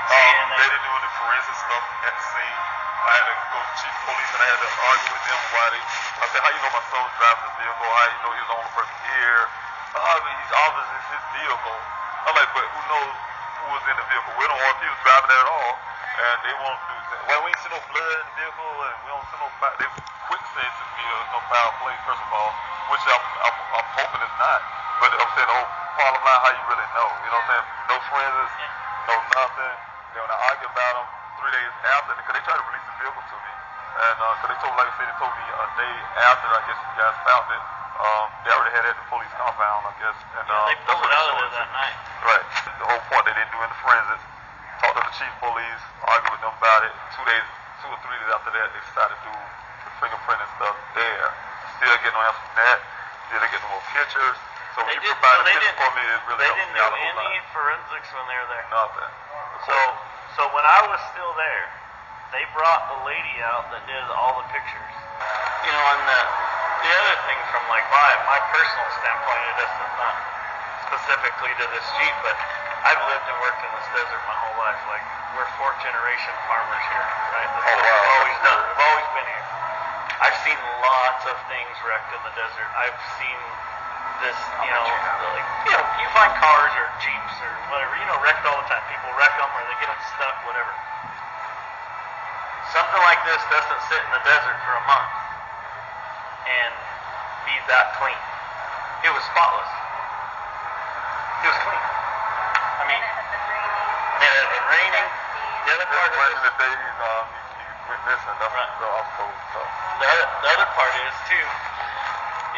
They didn't do any forensic stuff at the scene. I had to go to chief of police and I had to argue with them why they. I said, how you know my son's driving this vehicle? How you know he's the only person here? I mean, he's obviously it's his vehicle. I'm like, but who knows who was in the vehicle? We don't know if he was driving it at all. And they won't do that. Well, we ain't see no blood in the vehicle, and we don't see no foul. They quick said to me, no foul play, first of all, which I'm hoping it's not. But I'm saying the whole problem line, how you really know. You know what I'm saying? No forensics, no nothing. Then when I argue about them 3 days after, because they tried to release the vehicle to me, and because they told, like I said, they told me a day after, I guess you guys found it. They already had it at the police compound, I guess. And They pulled it out of there that night. Right. The whole point they didn't do any forensics. Talked to the chief of police, argued with them about it. 2 or 3 days after that, they decided to do the fingerprint and stuff there. Still getting no answer from that. Still getting no more pictures. So when you provide a picture for me, it really helps me out a They whole didn't do any lot. forensics when they were there. Nothing. So when I was still there, they brought the lady out that did all the pictures. You know, and the other thing from like my personal standpoint, it doesn't not specifically to this Jeep, but I've lived and worked in this desert my whole life. Like, we're 4th generation farmers here, right? That's what we've always done. We've always been here. I've seen lots of things wrecked in the desert. I've seen this, you know, you find cars or Jeeps or whatever, you know, wrecked all the time. People wreck them or they get them stuck, whatever. Something like this doesn't sit in the desert for a month and be that clean. It was spotless. It was clean. I mean, it had been raining. The other part This the days you went missing. That's Right. what I was told. So. the other part is too,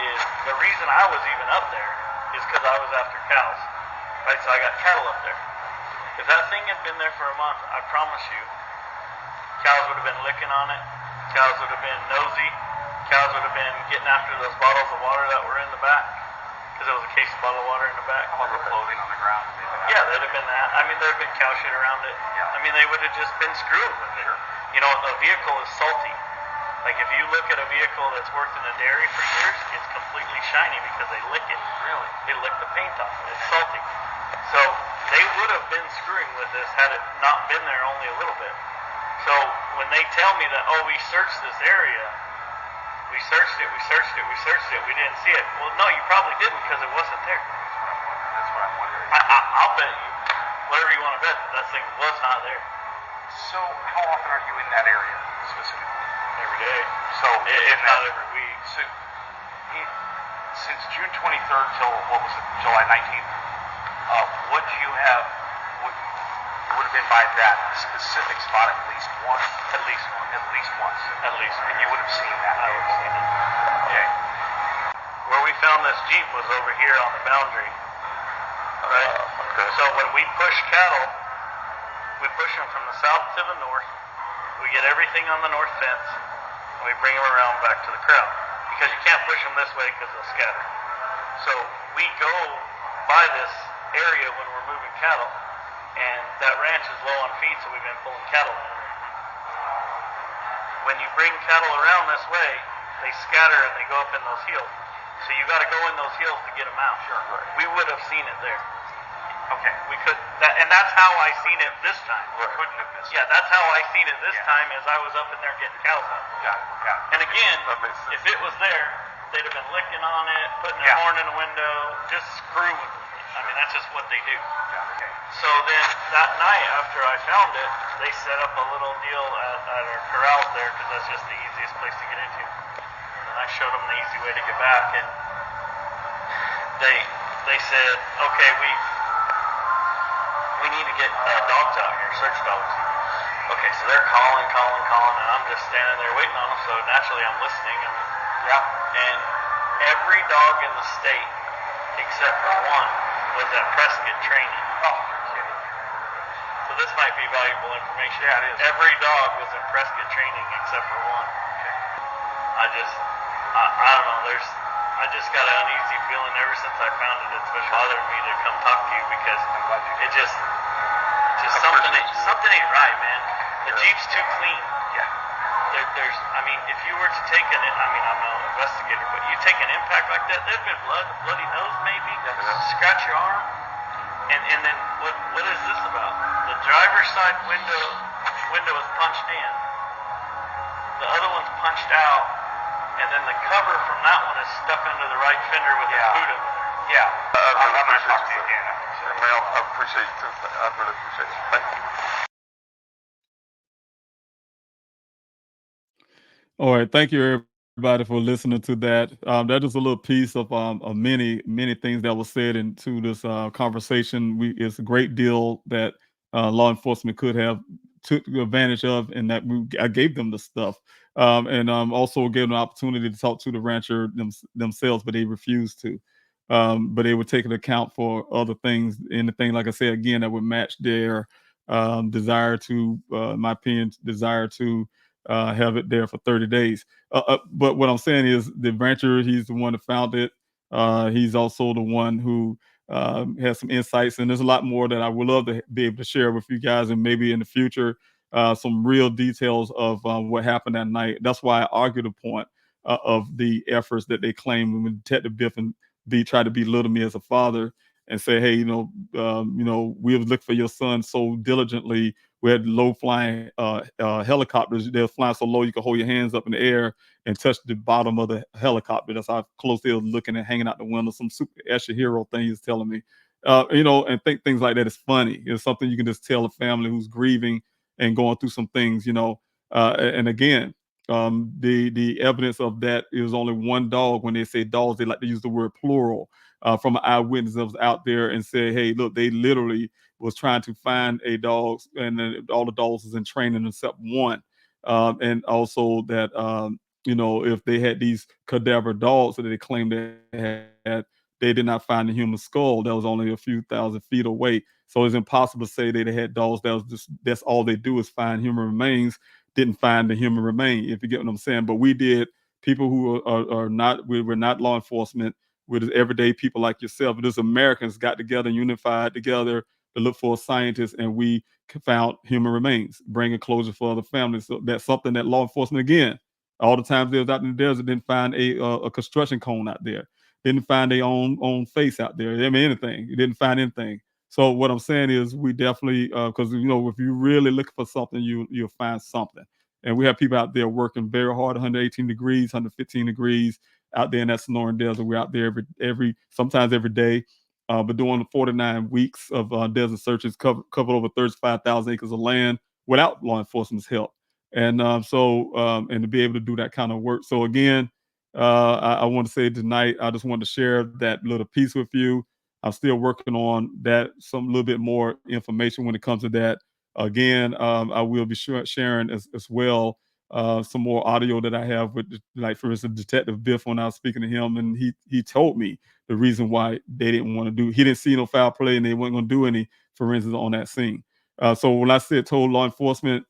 is the reason I was even up there is because I was after cows. Right, so I got cattle up there. If that thing had been there for a month, I promise you, cows would have been licking on it. Cows would have been nosy. Cows would have been getting after those bottles of water that were in the back. Because there was a case of bottled water in the back. Floating on the ground. Yeah, there'd have been that. I mean, there'd have been cow shit around it. Yeah. I mean, they would have just been screwing with it. You know, a vehicle is salty. Like, if you look at a vehicle that's worked in a dairy for years, it's completely shiny because they lick it. Really? They lick the paint off it. It's salty. So, they would have been screwing with this had it not been there only a little bit. So, when they tell me that, oh, we searched this area, We searched it, we searched it, we searched it. We didn't see it. Well, no, you probably didn't because it wasn't there. That's what I'm wondering. I'll bet you, whatever you want to bet, that thing was not there. So how often are you in that area specifically? Every day. So If not every week. So since June 23rd till what was it, July 19th? Would you have? You would have been by that specific spot at least once. At least once. At least once. At least. And you would have seen that. I would have seen it. Okay. Where we found this Jeep was over here on the boundary. Right? Okay. So when we push cattle, we push them from the south to the north. We get everything on the north fence, and we bring them around back to the corral. Because you can't push them this way because they'll scatter. So we go by this area when we're moving cattle, and that ranch is low on feed, so we've been pulling cattle in. When you bring cattle around this way, they scatter and they go up in those hills. So you got to go in those hills to get them out. Sure. We would have seen it there. Okay. We could, and that's how I seen it this time. Couldn't have missed. Yeah, that's how I seen it this time, as I was up in there getting cows out. Got it. Got it. And again, That makes sense. if it was there, they'd have been licking on it, putting their Yeah. horn in the window, just screwing with it. I mean, that's just what they do. Yeah. Okay. So then that night after I found it, they set up a little deal at our corrals there because that's just the easiest place to get into. And I showed them the easy way to get back, and they said, okay, we need to get dogs out here, search dogs. Okay, so they're calling, and I'm just standing there waiting on them. So naturally, I'm listening. And every dog in the state, except for one, was at Prescott training. Oh, you're kidding. So this might be valuable information. Yeah, it is. Every dog was in Prescott training except for one. Okay. I don't know. I just got an uneasy feeling ever since I found it. It's been bothering me to come talk to you because I'm glad you it just something ain't right, man. The Jeep's too clean. Yeah. I mean, if you were to take I'm no investigator, but you take an impact like that, there'd been blood, bloody nose maybe, scratch your arm, and then what is this about? The driver's side window is punched in, the other one's punched out, and then the cover from that one is stuck under the right fender with a boot over there. Yeah. I really I'm going to appreciate talk to you you, again. sir. Ma'am, I appreciate you too. I really appreciate you. Thank you. All right, thank you everybody for listening to that. That is a little piece of many things that was said into this conversation. It's a great deal that law enforcement could have took advantage of, and that I gave them the stuff, and also gave them an opportunity to talk to the rancher themselves, but they refused to. But they would take into account for other things, anything like I said again that would match their desire to, in my opinion, desire to have it there for 30 days. But what I'm saying is the rancher, he's the one that found it. He's also the one who has some insights, and there's a lot more that I would love to be able to share with you guys, and maybe in the future, some real details of what happened that night. That's why I argue the point of the efforts that they claim when Detective Biff and B tried to belittle me as a father and say, hey, we have looked for your son so diligently. We had low flying helicopters. They're flying so low you can hold your hands up in the air and touch the bottom of the helicopter. That's how close they were looking and hanging out the window. Some super extra hero thing he's telling me, and think things like that is funny. It's something you can just tell a family who's grieving and going through some things, and again, the evidence of that is only one dog. When they say dogs, they like to use the word plural. From an eyewitness that was out there and said, hey, look, they literally was trying to find a dog, and then all the dogs was in training except one. And also that, if they had these cadaver dogs that they claimed they had, they did not find the human skull. That was only a few thousand feet away. So it's impossible to say they had dogs that was that's all they do is find human remains, didn't find the human remain, if you get what I'm saying. But we did. People who are not, we're not law enforcement. We're just everyday people like yourself. But as Americans got together, unified together to look for scientists, and we found human remains, bringing closure for other families. So that's something that law enforcement, again, all the times they was out in the desert, didn't find a construction cone out there, didn't find their own face out there. They mean anything. You didn't find anything. So what I'm saying is we definitely, because if you really look for something, you'll find something. And we have people out there working very hard, 118 degrees, 115 degrees out there in that Sonoran Desert. We're out there sometimes every day. But doing 49 weeks of desert searches, covered over 35,000 acres of land without law enforcement's help. And and to be able to do that kind of work. So again, I want to say tonight, I just wanted to share that little piece with you. I'm still working on that, some little bit more information when it comes to that. Again, I will be sharing as well some more audio that I have with, like, for instance, Detective Biff, when I was speaking to him, and he told me the reason why they didn't want to do. He didn't see no foul play, and they weren't going to do any forensics on that scene. So when I told law enforcement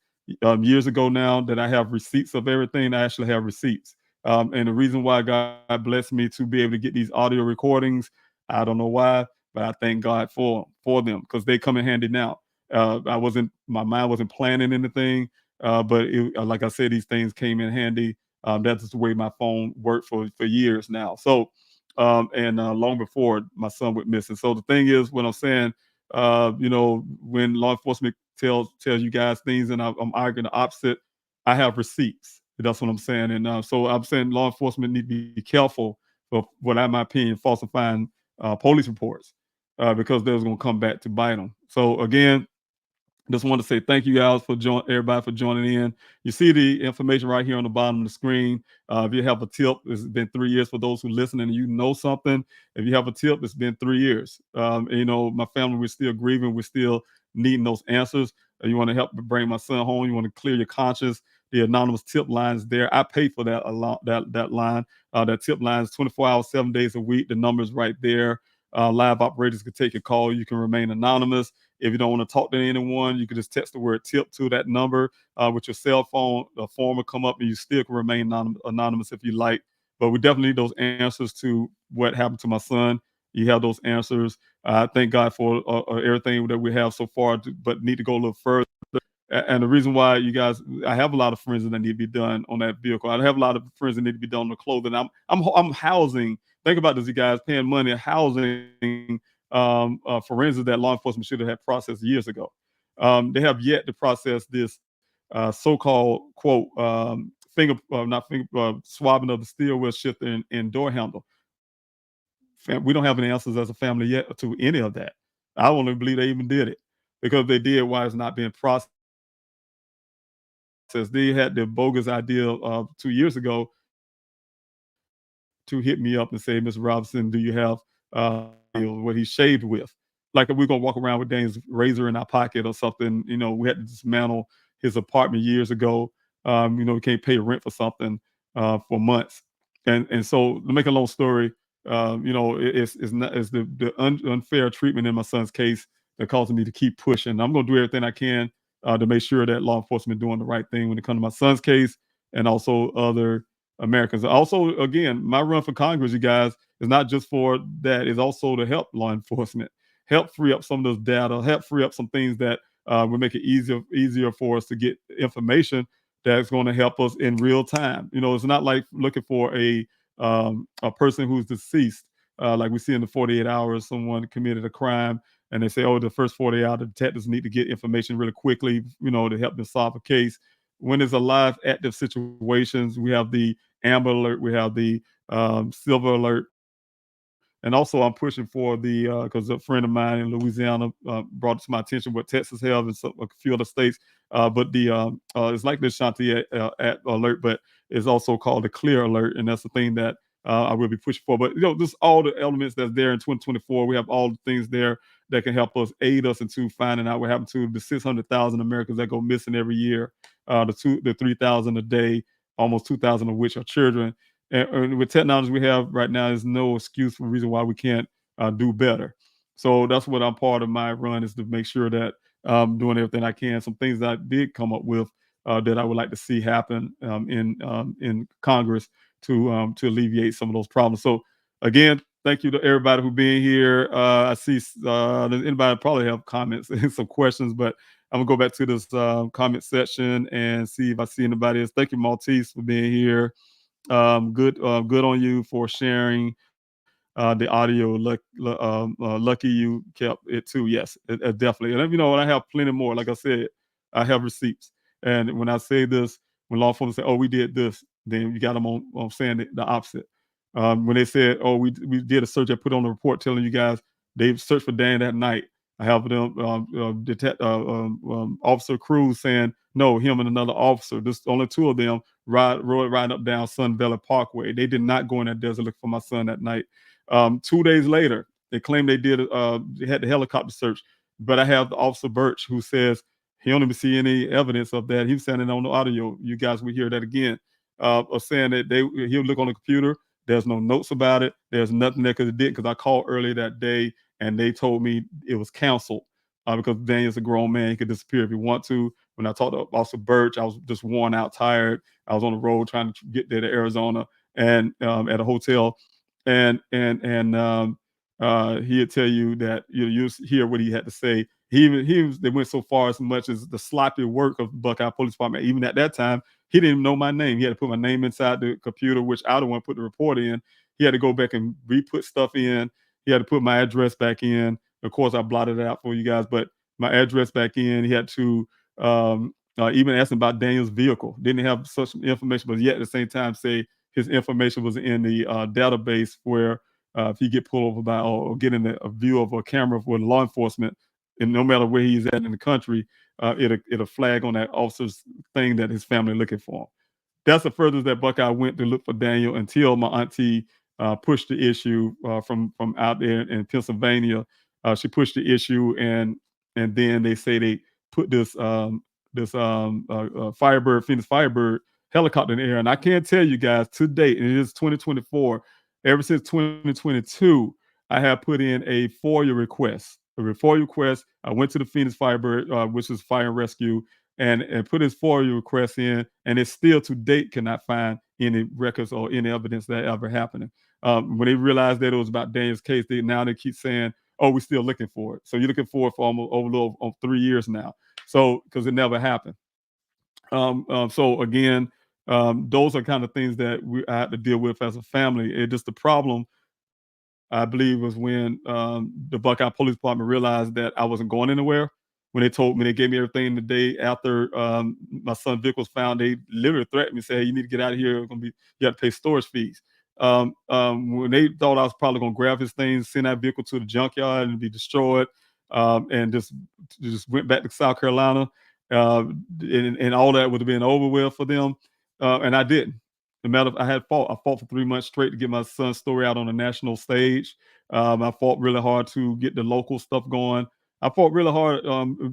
years ago now that I have receipts of everything, I actually have receipts. And the reason why God blessed me to be able to get these audio recordings, I don't know why, but I thank God for them, because they come in handy now. My mind wasn't planning anything, but like I said, these things came in handy. That's just the way my phone worked for years now. So, long before my son went missing. So the thing is, when I'm saying, when law enforcement tells you guys things, and I'm arguing the opposite, I have receipts. That's what I'm saying. And so I'm saying law enforcement need to be careful for what, in my opinion, falsifying police reports, because they're going to come back to bite them. So again, just want to say thank you guys for everybody for joining in. You see the information right here on the bottom of the screen. If you have a tip, it's been 3 years for those who listen and you know something. If you have a tip, it's been 3 years. My family, we're still grieving. We're still needing those answers. You want to help bring my son home. You want to clear your conscience. The anonymous tip line is there. I pay for that that line. That tip line is 24 hours, 7 days a week. The number's right there. Live operators can take your call. You can remain anonymous. If you don't want to talk to anyone, you can just text the word tip to that number with your cell phone. A form will come up, and you still can remain anonymous if you like. But we definitely need those answers to what happened to my son. You have those answers. Thank God for everything that we have so far, but need to go a little further. And the reason why, you guys, I have a lot of forensics that need to be done on that vehicle. I have a lot of forensics that need to be done on the clothing. I'm housing. Think about this, you guys, paying money, housing forensics that law enforcement should have had processed years ago. They have yet to process this so-called, quote, swabbing of the steel wheel shifter and door handle. We don't have any answers as a family yet to any of that. I don't even believe they even did it, because if they did, why it's not being processed? They had the bogus idea 2 years ago to hit me up and say, "Mr. Robinson, do you have what he shaved with?" Like, we're gonna walk around with Dane's razor in our pocket or something. We had to dismantle his apartment years ago. We can't pay rent for something for months. And so, to make a long story, it's the unfair treatment in my son's case that causing me to keep pushing. I'm gonna do everything I can to make sure that law enforcement doing the right thing when it comes to my son's case, and also other Americans. Also, again, my run for Congress, you guys, is not just for that. It's also to help law enforcement, help free up some of those data, help free up some things that will make it easier for us to get information that's going to help us in real time. It's not like looking for a person who's deceased, like we see in the 48 hours, someone committed a crime, and they say, oh, the first 48 hours, the detectives need to get information really quickly, to help them solve a case. When it's a live, active situations, we have the Amber Alert, we have the Silver Alert. And also, I'm pushing for the because a friend of mine in Louisiana brought it to my attention what Texas have and a few other states. But the it's like the Shanti alert, but it's also called the Clear Alert, and that's the thing that I will be pushing for. But just all the elements that's there in 2024, we have all the things there that can help us, aid us into finding out what happened to the 600,000 Americans that go missing every year, the 3,000 a day, almost 2,000 of which are children. And with technology we have right now, there's no excuse for the reason why we can't do better. So that's what I'm part of my run, is to make sure that I'm doing everything I can. Some things that I did come up with that I would like to see happen in Congress to alleviate some of those problems. So again, thank you to everybody who being here. I see anybody probably have comments and some questions, but I'm gonna go back to this comment section and see if I see anybody else. Thank you, Maltese, for being here. Good on you for sharing the audio. Lucky you kept it too. Yes, definitely. And I have plenty more. Like I said, I have receipts. And when I say this, When law enforcement say, "Oh, we did this," then you got them on saying the opposite. When they said, "Oh, we did a search," I put on the report telling you guys they searched for Dan that night. I have them Officer Cruz saying no, him and another officer. Just only two of them riding up down Sun Valley Parkway. They did not go in that desert looking for my son that night. 2 days later, they claimed they had the helicopter search, but I have the Officer Birch who says he don't even see any evidence of that. He was saying it on the audio. You guys will hear that again. Of saying that he'll look on the computer. There's no notes about it. There's nothing there because I called earlier that day and they told me it was canceled because Daniel's a grown man. He could disappear if he want to. When I talked to Officer Birch, I was just worn out, tired. I was on the road trying to get there to Arizona and at a hotel, and he'd tell you that you hear what he had to say. They went so far as much as the sloppy work of Buckeye Police Department. Even at that time, he didn't even know my name. He had to put my name inside the computer, which I don't want to put the report in. He had to go back and re-put stuff in. He had to put my address back in. Of course, I blotted it out for you guys, but my address back in. He had to even ask him about Daniel's vehicle. Didn't have such information, but yet at the same time say his information was in the database where if he get pulled over by or get in a view of a camera with law enforcement, and no matter where he's at in the country, it'll flag on that officer's thing that his family looking for him. That's the furthest that Buckeye went to look for Daniel until my auntie pushed the issue from out there in Pennsylvania. She pushed the issue, and then they say they put this Firebird, Phoenix Firebird helicopter in the air. And I can't tell you guys to date, and it is 2024. Ever since 2022, I have put in a FOIA request. I went to the Phoenix Firebird, which is fire and rescue, and put his FOIA request in, and it still to date cannot find any records or any evidence that ever happened. When they realized that it was about Daniel's case, they keep saying, "Oh, we're still looking for it." So you're looking for it for almost over 3 years now. So because it never happened. So again, those are kind of things that I had to deal with as a family. It just the problem I believe was when the Buckeye Police Department realized that I wasn't going anywhere. When they gave me everything the day after my son's vehicle was found, they literally threatened me, say, "Hey, you need to get out of here. You have to pay storage fees." When they thought I was probably going to grab his things, send that vehicle to the junkyard and be destroyed, and just went back to South Carolina, and all that would have been over with for them, and I didn't. The matter of I fought for 3 months straight to get my son's story out on the national stage. I fought really hard to get the local stuff going. I fought really hard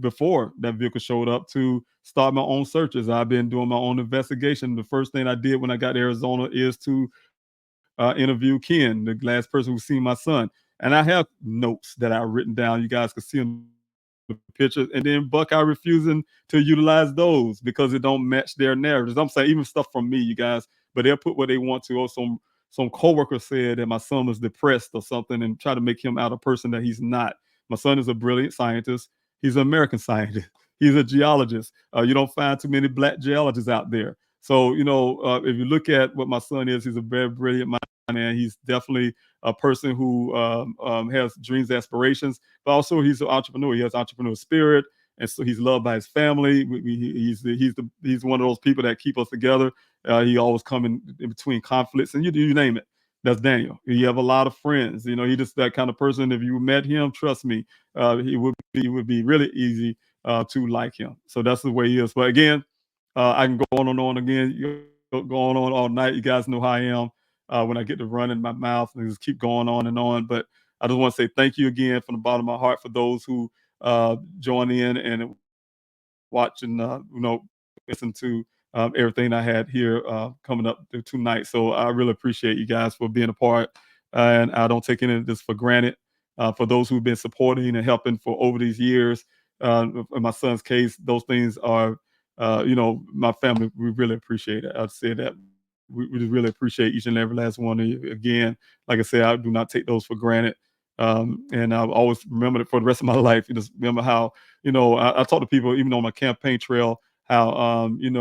before that vehicle showed up to start my own searches. I've been doing my own investigation. The first thing I did when I got to Arizona is to interview Ken, the last person who seen my son. And I have notes that I've written down. You guys can see them the pictures, and then Buckeye refusing to utilize those because it don't match their narratives. I'm saying even stuff from me, you guys, but they'll put what they want to. Or some coworker said that my son was depressed or something and try to make him out a person that he's not. My son is a brilliant scientist. He's an American scientist. He's a geologist. You don't find too many black geologists out there. So, if you look at what my son is, he's a very brilliant mind, and he's definitely a person who has dreams, aspirations, but also he's an entrepreneur. He has entrepreneurial spirit, and so he's loved by his family. He's one of those people that keep us together. He always come in between conflicts, and you name it. That's Daniel. You have a lot of friends. He just that kind of person. If you met him, trust me, he would be really easy to like him. So that's the way he is. But again, I can go on and on again. Going on all night. You guys know how I am when I get to run in my mouth and just keep going on and on. But I just want to say thank you again from the bottom of my heart for those who join in and watch and listen to everything I had here coming up tonight. So I really appreciate you guys for being a part, and I don't take any of this for granted. For those who've been supporting and helping for over these years, in my son's case, those things are, my family, we really appreciate it. I'd say that we just really appreciate each and every last one of you. Again, like I said, I do not take those for granted. And I've always remembered it for the rest of my life. You just remember how, I talk to people even on my campaign trail, how, when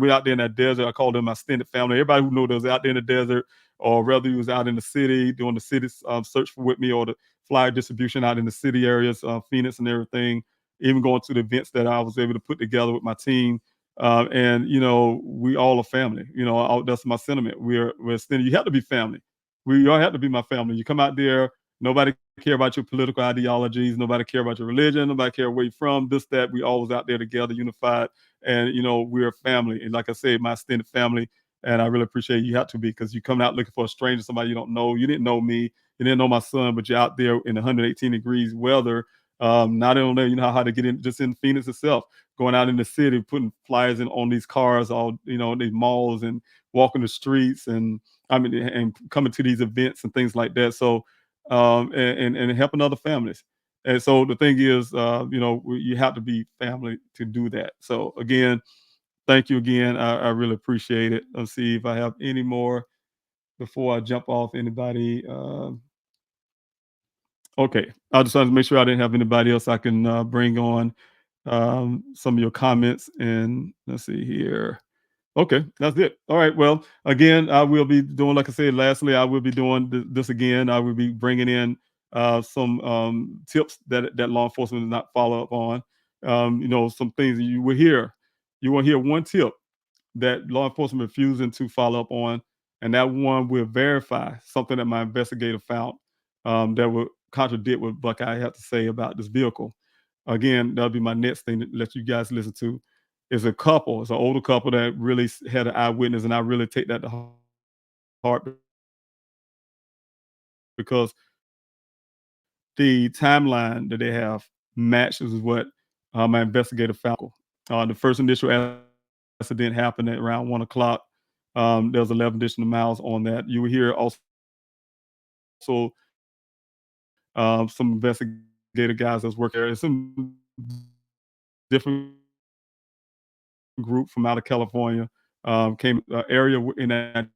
we're out there in that desert, I call them my extended family. Everybody who knows was out there in the desert, or whether he was out in the city doing the city search with me, or the flyer distribution out in the city areas, Phoenix and everything. even going to the events that I was able to put together with my team. And we all are family. That's my sentiment. We're extended. You have to be family. We all have to be my family. You come out there, nobody care about your political ideologies, nobody care about your religion, nobody care where you're from, this, that. We always out there together, unified, and we're a family. And like I said, my extended family, and I really appreciate you have to be, because you come out looking for a stranger, somebody you don't know. You didn't know me, you didn't know my son, but you're out there in 118 degrees weather. Not only how to get in, just in Phoenix itself, going out in the city, putting flyers in on these cars, all these malls, and walking the streets, and and coming to these events and things like that. So, and helping other families. And so the thing is, you have to be family to do that. So again, thank you again. I really appreciate it. Let's see if I have any more before I jump off. Anybody? Okay, I just wanted to make sure I didn't have anybody else I can bring on some of your comments. And let's see here. Okay, that's it. All right. Well, again, I will be doing, like I said, lastly, I will be doing this again. I will be bringing in some tips that law enforcement does not follow up on. Some things you will hear. You will hear one tip that law enforcement refusing to follow up on, and that one will verify something that my investigator found that would contradict what Buckeye had to say about this vehicle. Again, that'll be my next thing to let you guys listen to. Is a couple, it's an older couple that really had an eyewitness, and I really take that to heart, because the timeline that they have matches what my investigator found. The first initial accident happened at around 1 o'clock. There was 11 additional miles on that. You will hear also some investigator guys that's working there. It's some different group from out of California came area in that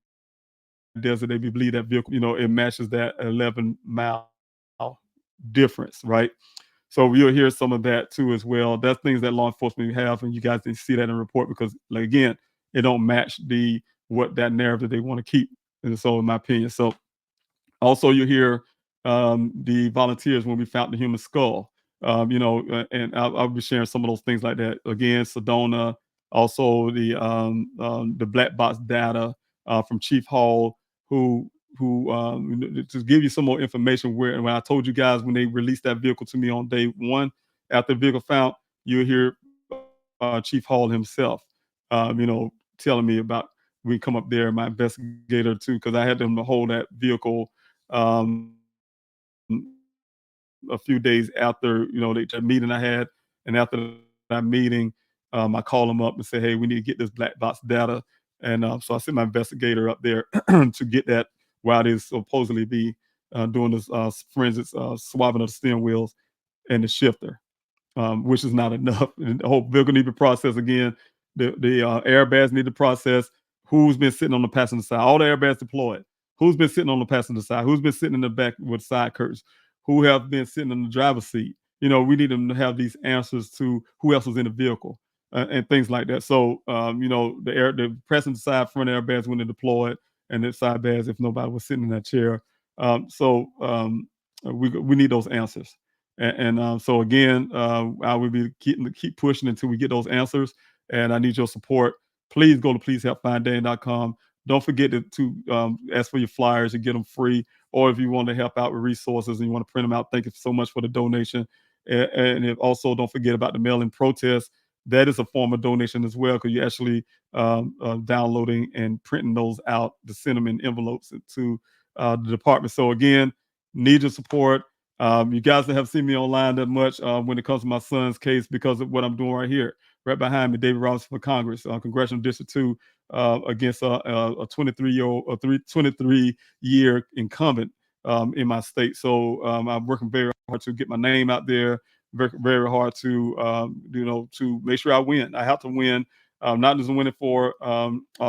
desert. They believe that vehicle, it matches that 11-mile difference, right? So you'll hear some of that too as well. That's things that law enforcement have, and you guys didn't see that in the report because, like, again, it don't match what that narrative they want to keep. And so, in my opinion, so also you hear the volunteers when we found the human skull. And I'll be sharing some of those things like that. Again, Sedona, also the black box data from Chief Hall, who to give you some more information. When I told you guys, when they released that vehicle to me on day one after the vehicle found, you hear Chief Hall himself, telling me about, we come up there, my investigator too, because I had them to hold that vehicle um, a few days after, the meeting I had. And after that meeting, I called them up and said, hey, we need to get this black box data. And so I sent my investigator up there to get that while they supposedly be doing this forensics swabbing of the steering wheels and the shifter, which is not enough. And the whole vehicle need to process again. The airbags need to process. Who's been sitting on the passenger side? All the airbags deployed. Who's been sitting on the passenger side? Who's been sitting in the back with side curtains? Who have been sitting in the driver's seat? We need them to have these answers to who else was in the vehicle and things like that. So, the passenger side front airbags when they're deployed, and the side bags if nobody was sitting in that chair. We need those answers. So again, I will be keep pushing until we get those answers, and I need your support. Please go to pleasehelpfinddane.com. Don't forget to ask for your flyers and get them free. Or if you want to help out with resources and you want to print them out, thank you so much for the donation. And also don't forget about the mail-in protest. That is a form of donation as well, because you're actually downloading and printing those out to send them in envelopes to the department. So again, need your support. You guys that have seen me online that much when it comes to my son's case, because of what I'm doing right here, right behind me, David Robinson for Congress, Congressional District 2, against a 23-year incumbent in my state. So I'm working very hard to get my name out there, very, very hard to, to make sure I win. I have to win, not just winning for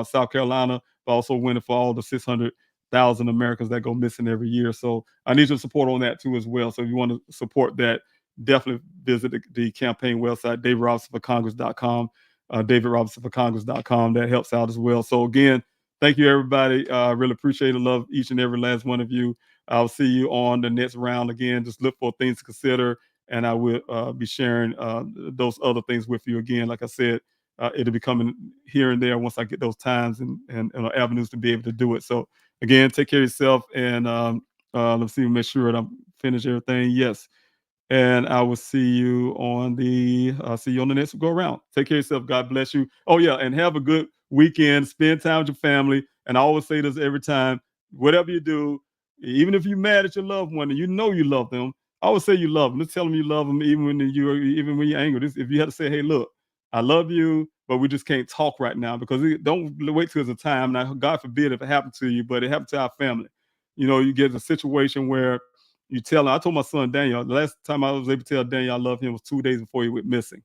South Carolina, but also winning for all the 600,000 Americans that go missing every year. So I need your support on that too as well. So if you want to support that, definitely visit the campaign website, davidrobinsonforcongress.com, davidrobinsonforcongress.com. That helps out as well. So again, thank you, everybody. I really appreciate it. Love each and every last one of you. I'll see you on the next round. Again, just look for things to consider and I will be sharing those other things with you again. Like I said, it'll be coming here and there once I get those times and avenues to be able to do it. So again, take care of yourself, and let's see, make sure that I'm finished everything. Yes. And I will see you on the next go around. Take care of yourself. God bless you. Oh yeah, and have a good weekend. Spend time with your family. And I always say this every time: whatever you do, even if you're mad at your loved one and you know you love them, I always say you love them. Just tell them you love them, even when you're angry. If you have to say, "Hey, look, I love you, but we just can't talk right now," because don't wait till there's a time. Now, God forbid if it happened to you, but it happened to our family. You get a situation where you tell him. I told my son Daniel, the last time I was able to tell Daniel I love him was 2 days before he went missing.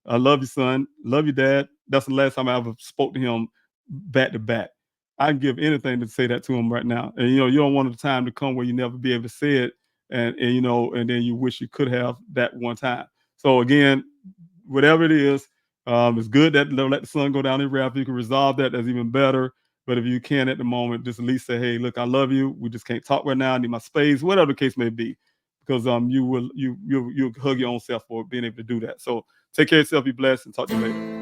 I love you, son. Love you, Dad. That's the last time I ever spoke to him back to back. I'd give anything to say that to him right now. And you don't want the time to come where you never be able to say it, and then you wish you could have that one time. So again, whatever it is, it's good that let the sun go down in wrath. If you can resolve that, that's even better. But if you can at the moment, just at least say, "Hey, look, I love you. We just can't talk right now. I need my space," whatever the case may be, because you'll hug your own self for being able to do that. So take care of yourself, be blessed, and talk to you later.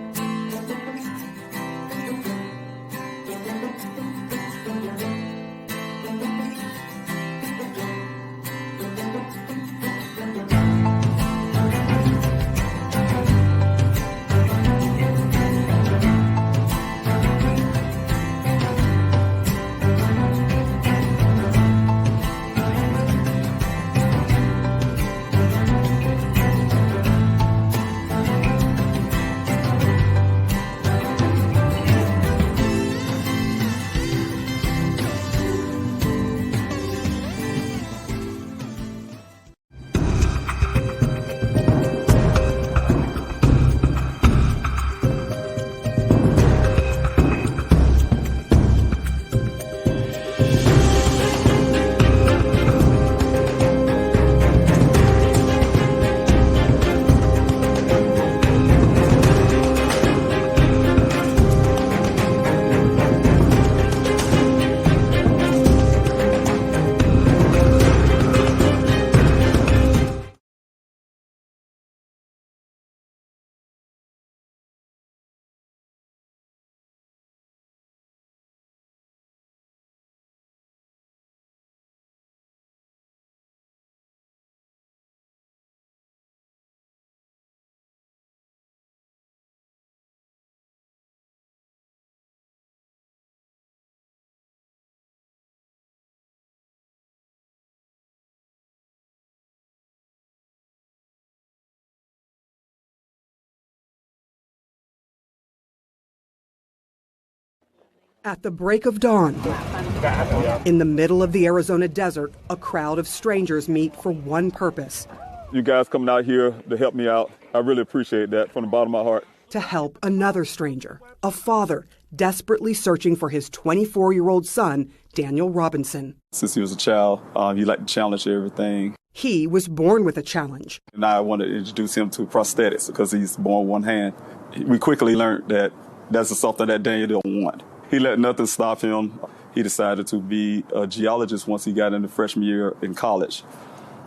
At the break of dawn, in the middle of the Arizona desert, a crowd of strangers meet for one purpose. You guys coming out here to help me out, I really appreciate that from the bottom of my heart. To help another stranger, a father desperately searching for his 24-year-old son, Daniel Robinson. Since he was a child, he liked to challenge everything. He was born with a challenge. And I wanted to introduce him to prosthetics because he's born one hand. We quickly learned that that's something that Daniel didn't want. He let nothing stop him. He decided to be a geologist once he got into freshman year in college.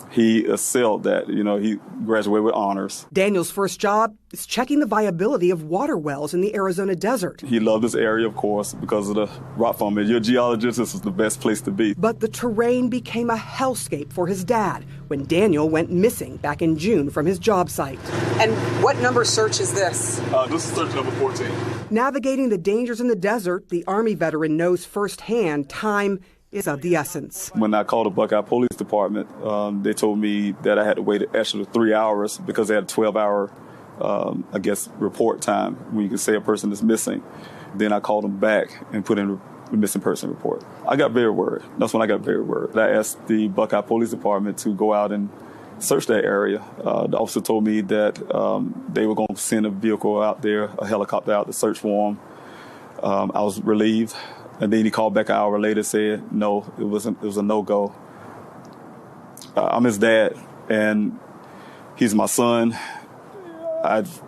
He excelled that. He graduated with honors. Daniel's first job is checking the viability of water wells in the Arizona desert. He loved this area, of course, because of the rock form. You're a geologist, this is the best place to be. But the terrain became a hellscape for his dad when Daniel went missing back in June from his job site. And what number search is this? This is search number 14. Navigating the dangers in the desert, the Army veteran knows firsthand time is of the essence. When I called the Buckeye Police Department, they told me that I had to wait an extra 3 hours because they had a 12-hour, report time when you can say a person is missing. Then I called them back and put in a missing person report. I got very worried. That's when I got very worried. I asked the Buckeye Police Department to go out and search that area. The officer told me that they were going to send a vehicle out there, a helicopter out to search for him. I was relieved. And then he called back an hour later and said, no, it was a no-go. I'm his dad, and he's my son. I've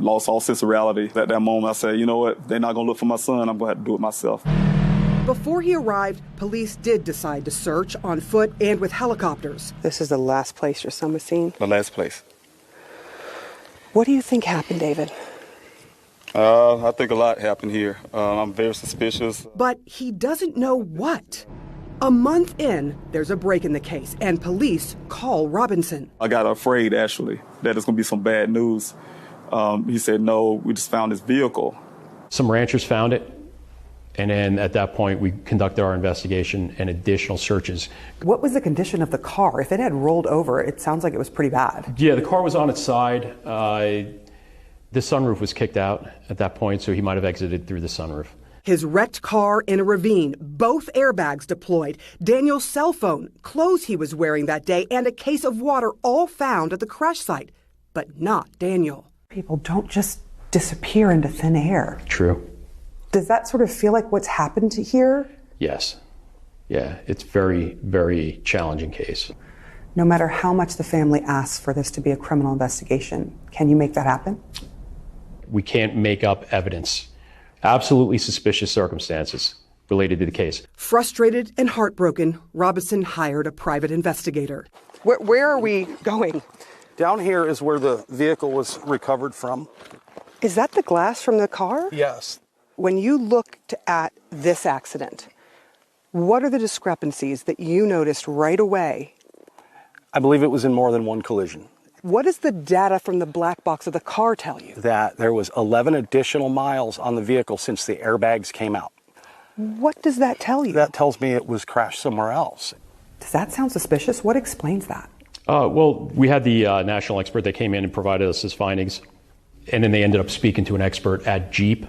lost all sense of reality. At that moment, I said, you know what? They're not going to look for my son. I'm going to have to do it myself. Before he arrived, police did decide to search on foot and with helicopters. This is the last place your son was seen? The last place. What do you think happened, David? I think a lot happened here. I'm very suspicious. But he doesn't know what. A month in, there's a break in the case, and police call Robinson. I got afraid, actually, that it's going to be some bad news. He said, no, we just found his vehicle. Some ranchers found it, and then at that point, we conducted our investigation and additional searches. What was the condition of the car? If it had rolled over, it sounds like it was pretty bad. Yeah, the car was on its side. The sunroof was kicked out at that point, so he might have exited through the sunroof. His wrecked car in a ravine, both airbags deployed, Daniel's cell phone, clothes he was wearing that day, and a case of water all found at the crash site. But not Daniel. People don't just disappear into thin air. True. Does that sort of feel like what's happened here? Yes. Yeah, it's very, very challenging case. No matter how much the family asks for this to be a criminal investigation, can you make that happen? We can't make up evidence. Absolutely suspicious circumstances related to the case. Frustrated and heartbroken, Robinson hired a private investigator. Where are we going? Down here is where the vehicle was recovered from. Is that the glass from the car? Yes. When you looked at this accident, what are the discrepancies that you noticed right away? I believe it was in more than one collision. What does the data from the black box of the car tell you? That there was 11 additional miles on the vehicle since the airbags came out. What does that tell you? That tells me it was crashed somewhere else. Does that sound suspicious? What explains that? Well, we had the national expert that came in and provided us his findings, and then they ended up speaking to an expert at Jeep,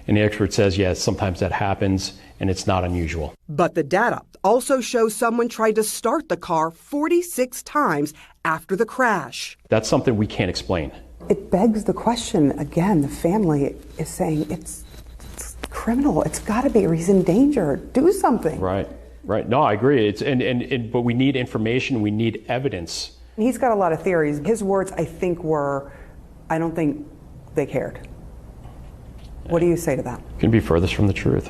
and the expert says, yes, sometimes that happens, and it's not unusual. But the data also shows someone tried to start the car 46 times after the crash. That's something we can't explain. It begs the question, again, the family is saying it's criminal. It's got to be a reason danger. Do something. Right. No, I agree. But we need information. We need evidence. He's got a lot of theories. His words, I think, were, I don't think they cared. What do you say to that? Couldn't be furthest from the truth.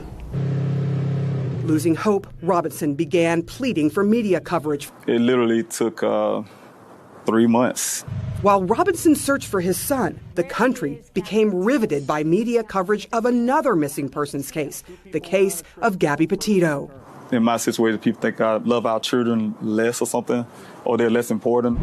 Losing hope, Robinson began pleading for media coverage. It literally took 3 months. While Robinson searched for his son, the country became riveted by media coverage of another missing persons case, the case of Gabby Petito. In my situation, people think I love our children less or something, or they're less important.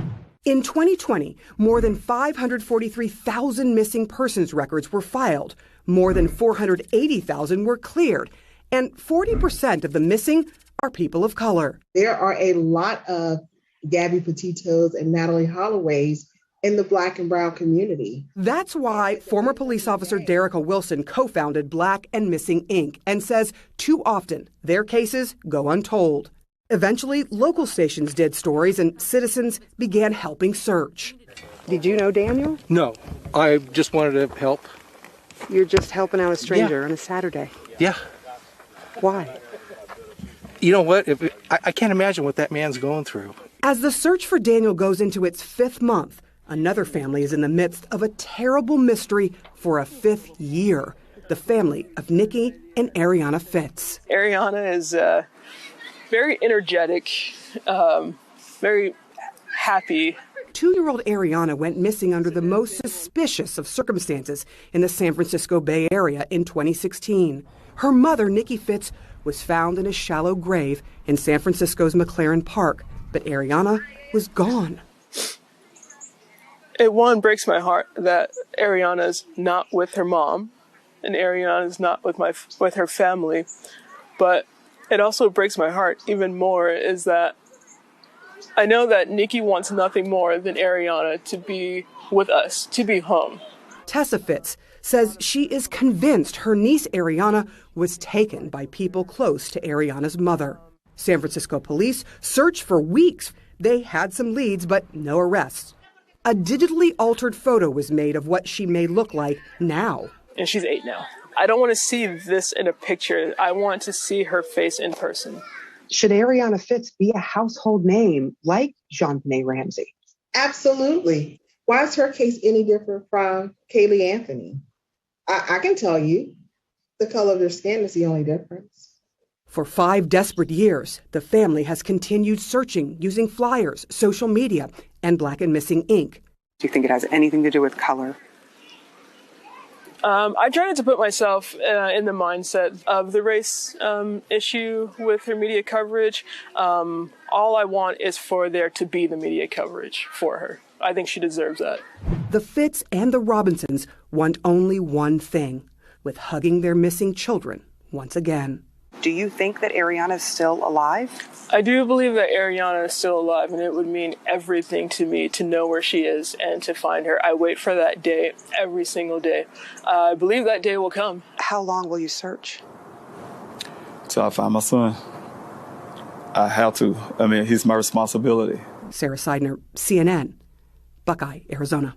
In 2020, more than 543,000 missing persons records were filed. More than 480,000 were cleared. And 40% of the missing are people of color. There are a lot of Gabby Petitos and Natalie Holloways in the Black and Brown community. That's why former police officer Derica Wilson co-founded Black and Missing Inc. and says too often their cases go untold. Eventually, local stations did stories and citizens began helping search. Did you know Daniel? No, I just wanted to help. You're just helping out a stranger on a Saturday. Yeah. Why? You know what? I can't imagine what that man's going through. As the search for Daniel goes into its 5th month, another family is in the midst of a terrible mystery for a 5th year. The family of Nikki and Ariana Fitz. Ariana is very energetic, very happy. 2-year-old Ariana went missing under the most suspicious of circumstances in the San Francisco Bay Area in 2016. Her mother, Nikki Fitz, was found in a shallow grave in San Francisco's McLaren Park, but Ariana was gone. It breaks my heart that Ariana's not with her mom and Ariana's not with her family, but it also breaks my heart even more is that I know that Nikki wants nothing more than Ariana to be with us, to be home. Tessa Fitz says she is convinced her niece Ariana was taken by people close to Ariana's mother. San Francisco police searched for weeks. They had some leads, but no arrests. A digitally altered photo was made of what she may look like now. And she's 8 now. I don't want to see this in a picture. I want to see her face in person. Should Ariana Fitz be a household name like JonBenet Ramsey? Absolutely. Why is her case any different from Kaylee Anthony? I can tell you, the color of their skin is the only difference. For 5 desperate years, the family has continued searching using flyers, social media, and Black and Missing ink. Do you think it has anything to do with color? I try not to put myself in the mindset of the race issue with her media coverage. All I want is for there to be the media coverage for her. I think she deserves that. The Fitts and the Robinsons want only one thing, with hugging their missing children once again. Do you think that Ariana is still alive? I do believe that Ariana is still alive, and it would mean everything to me to know where she is and to find her. I wait for that day every single day. I believe that day will come. How long will you search? Till I find my son. I have to. I mean, he's my responsibility. Sarah Seidner, CNN, Buckeye, Arizona.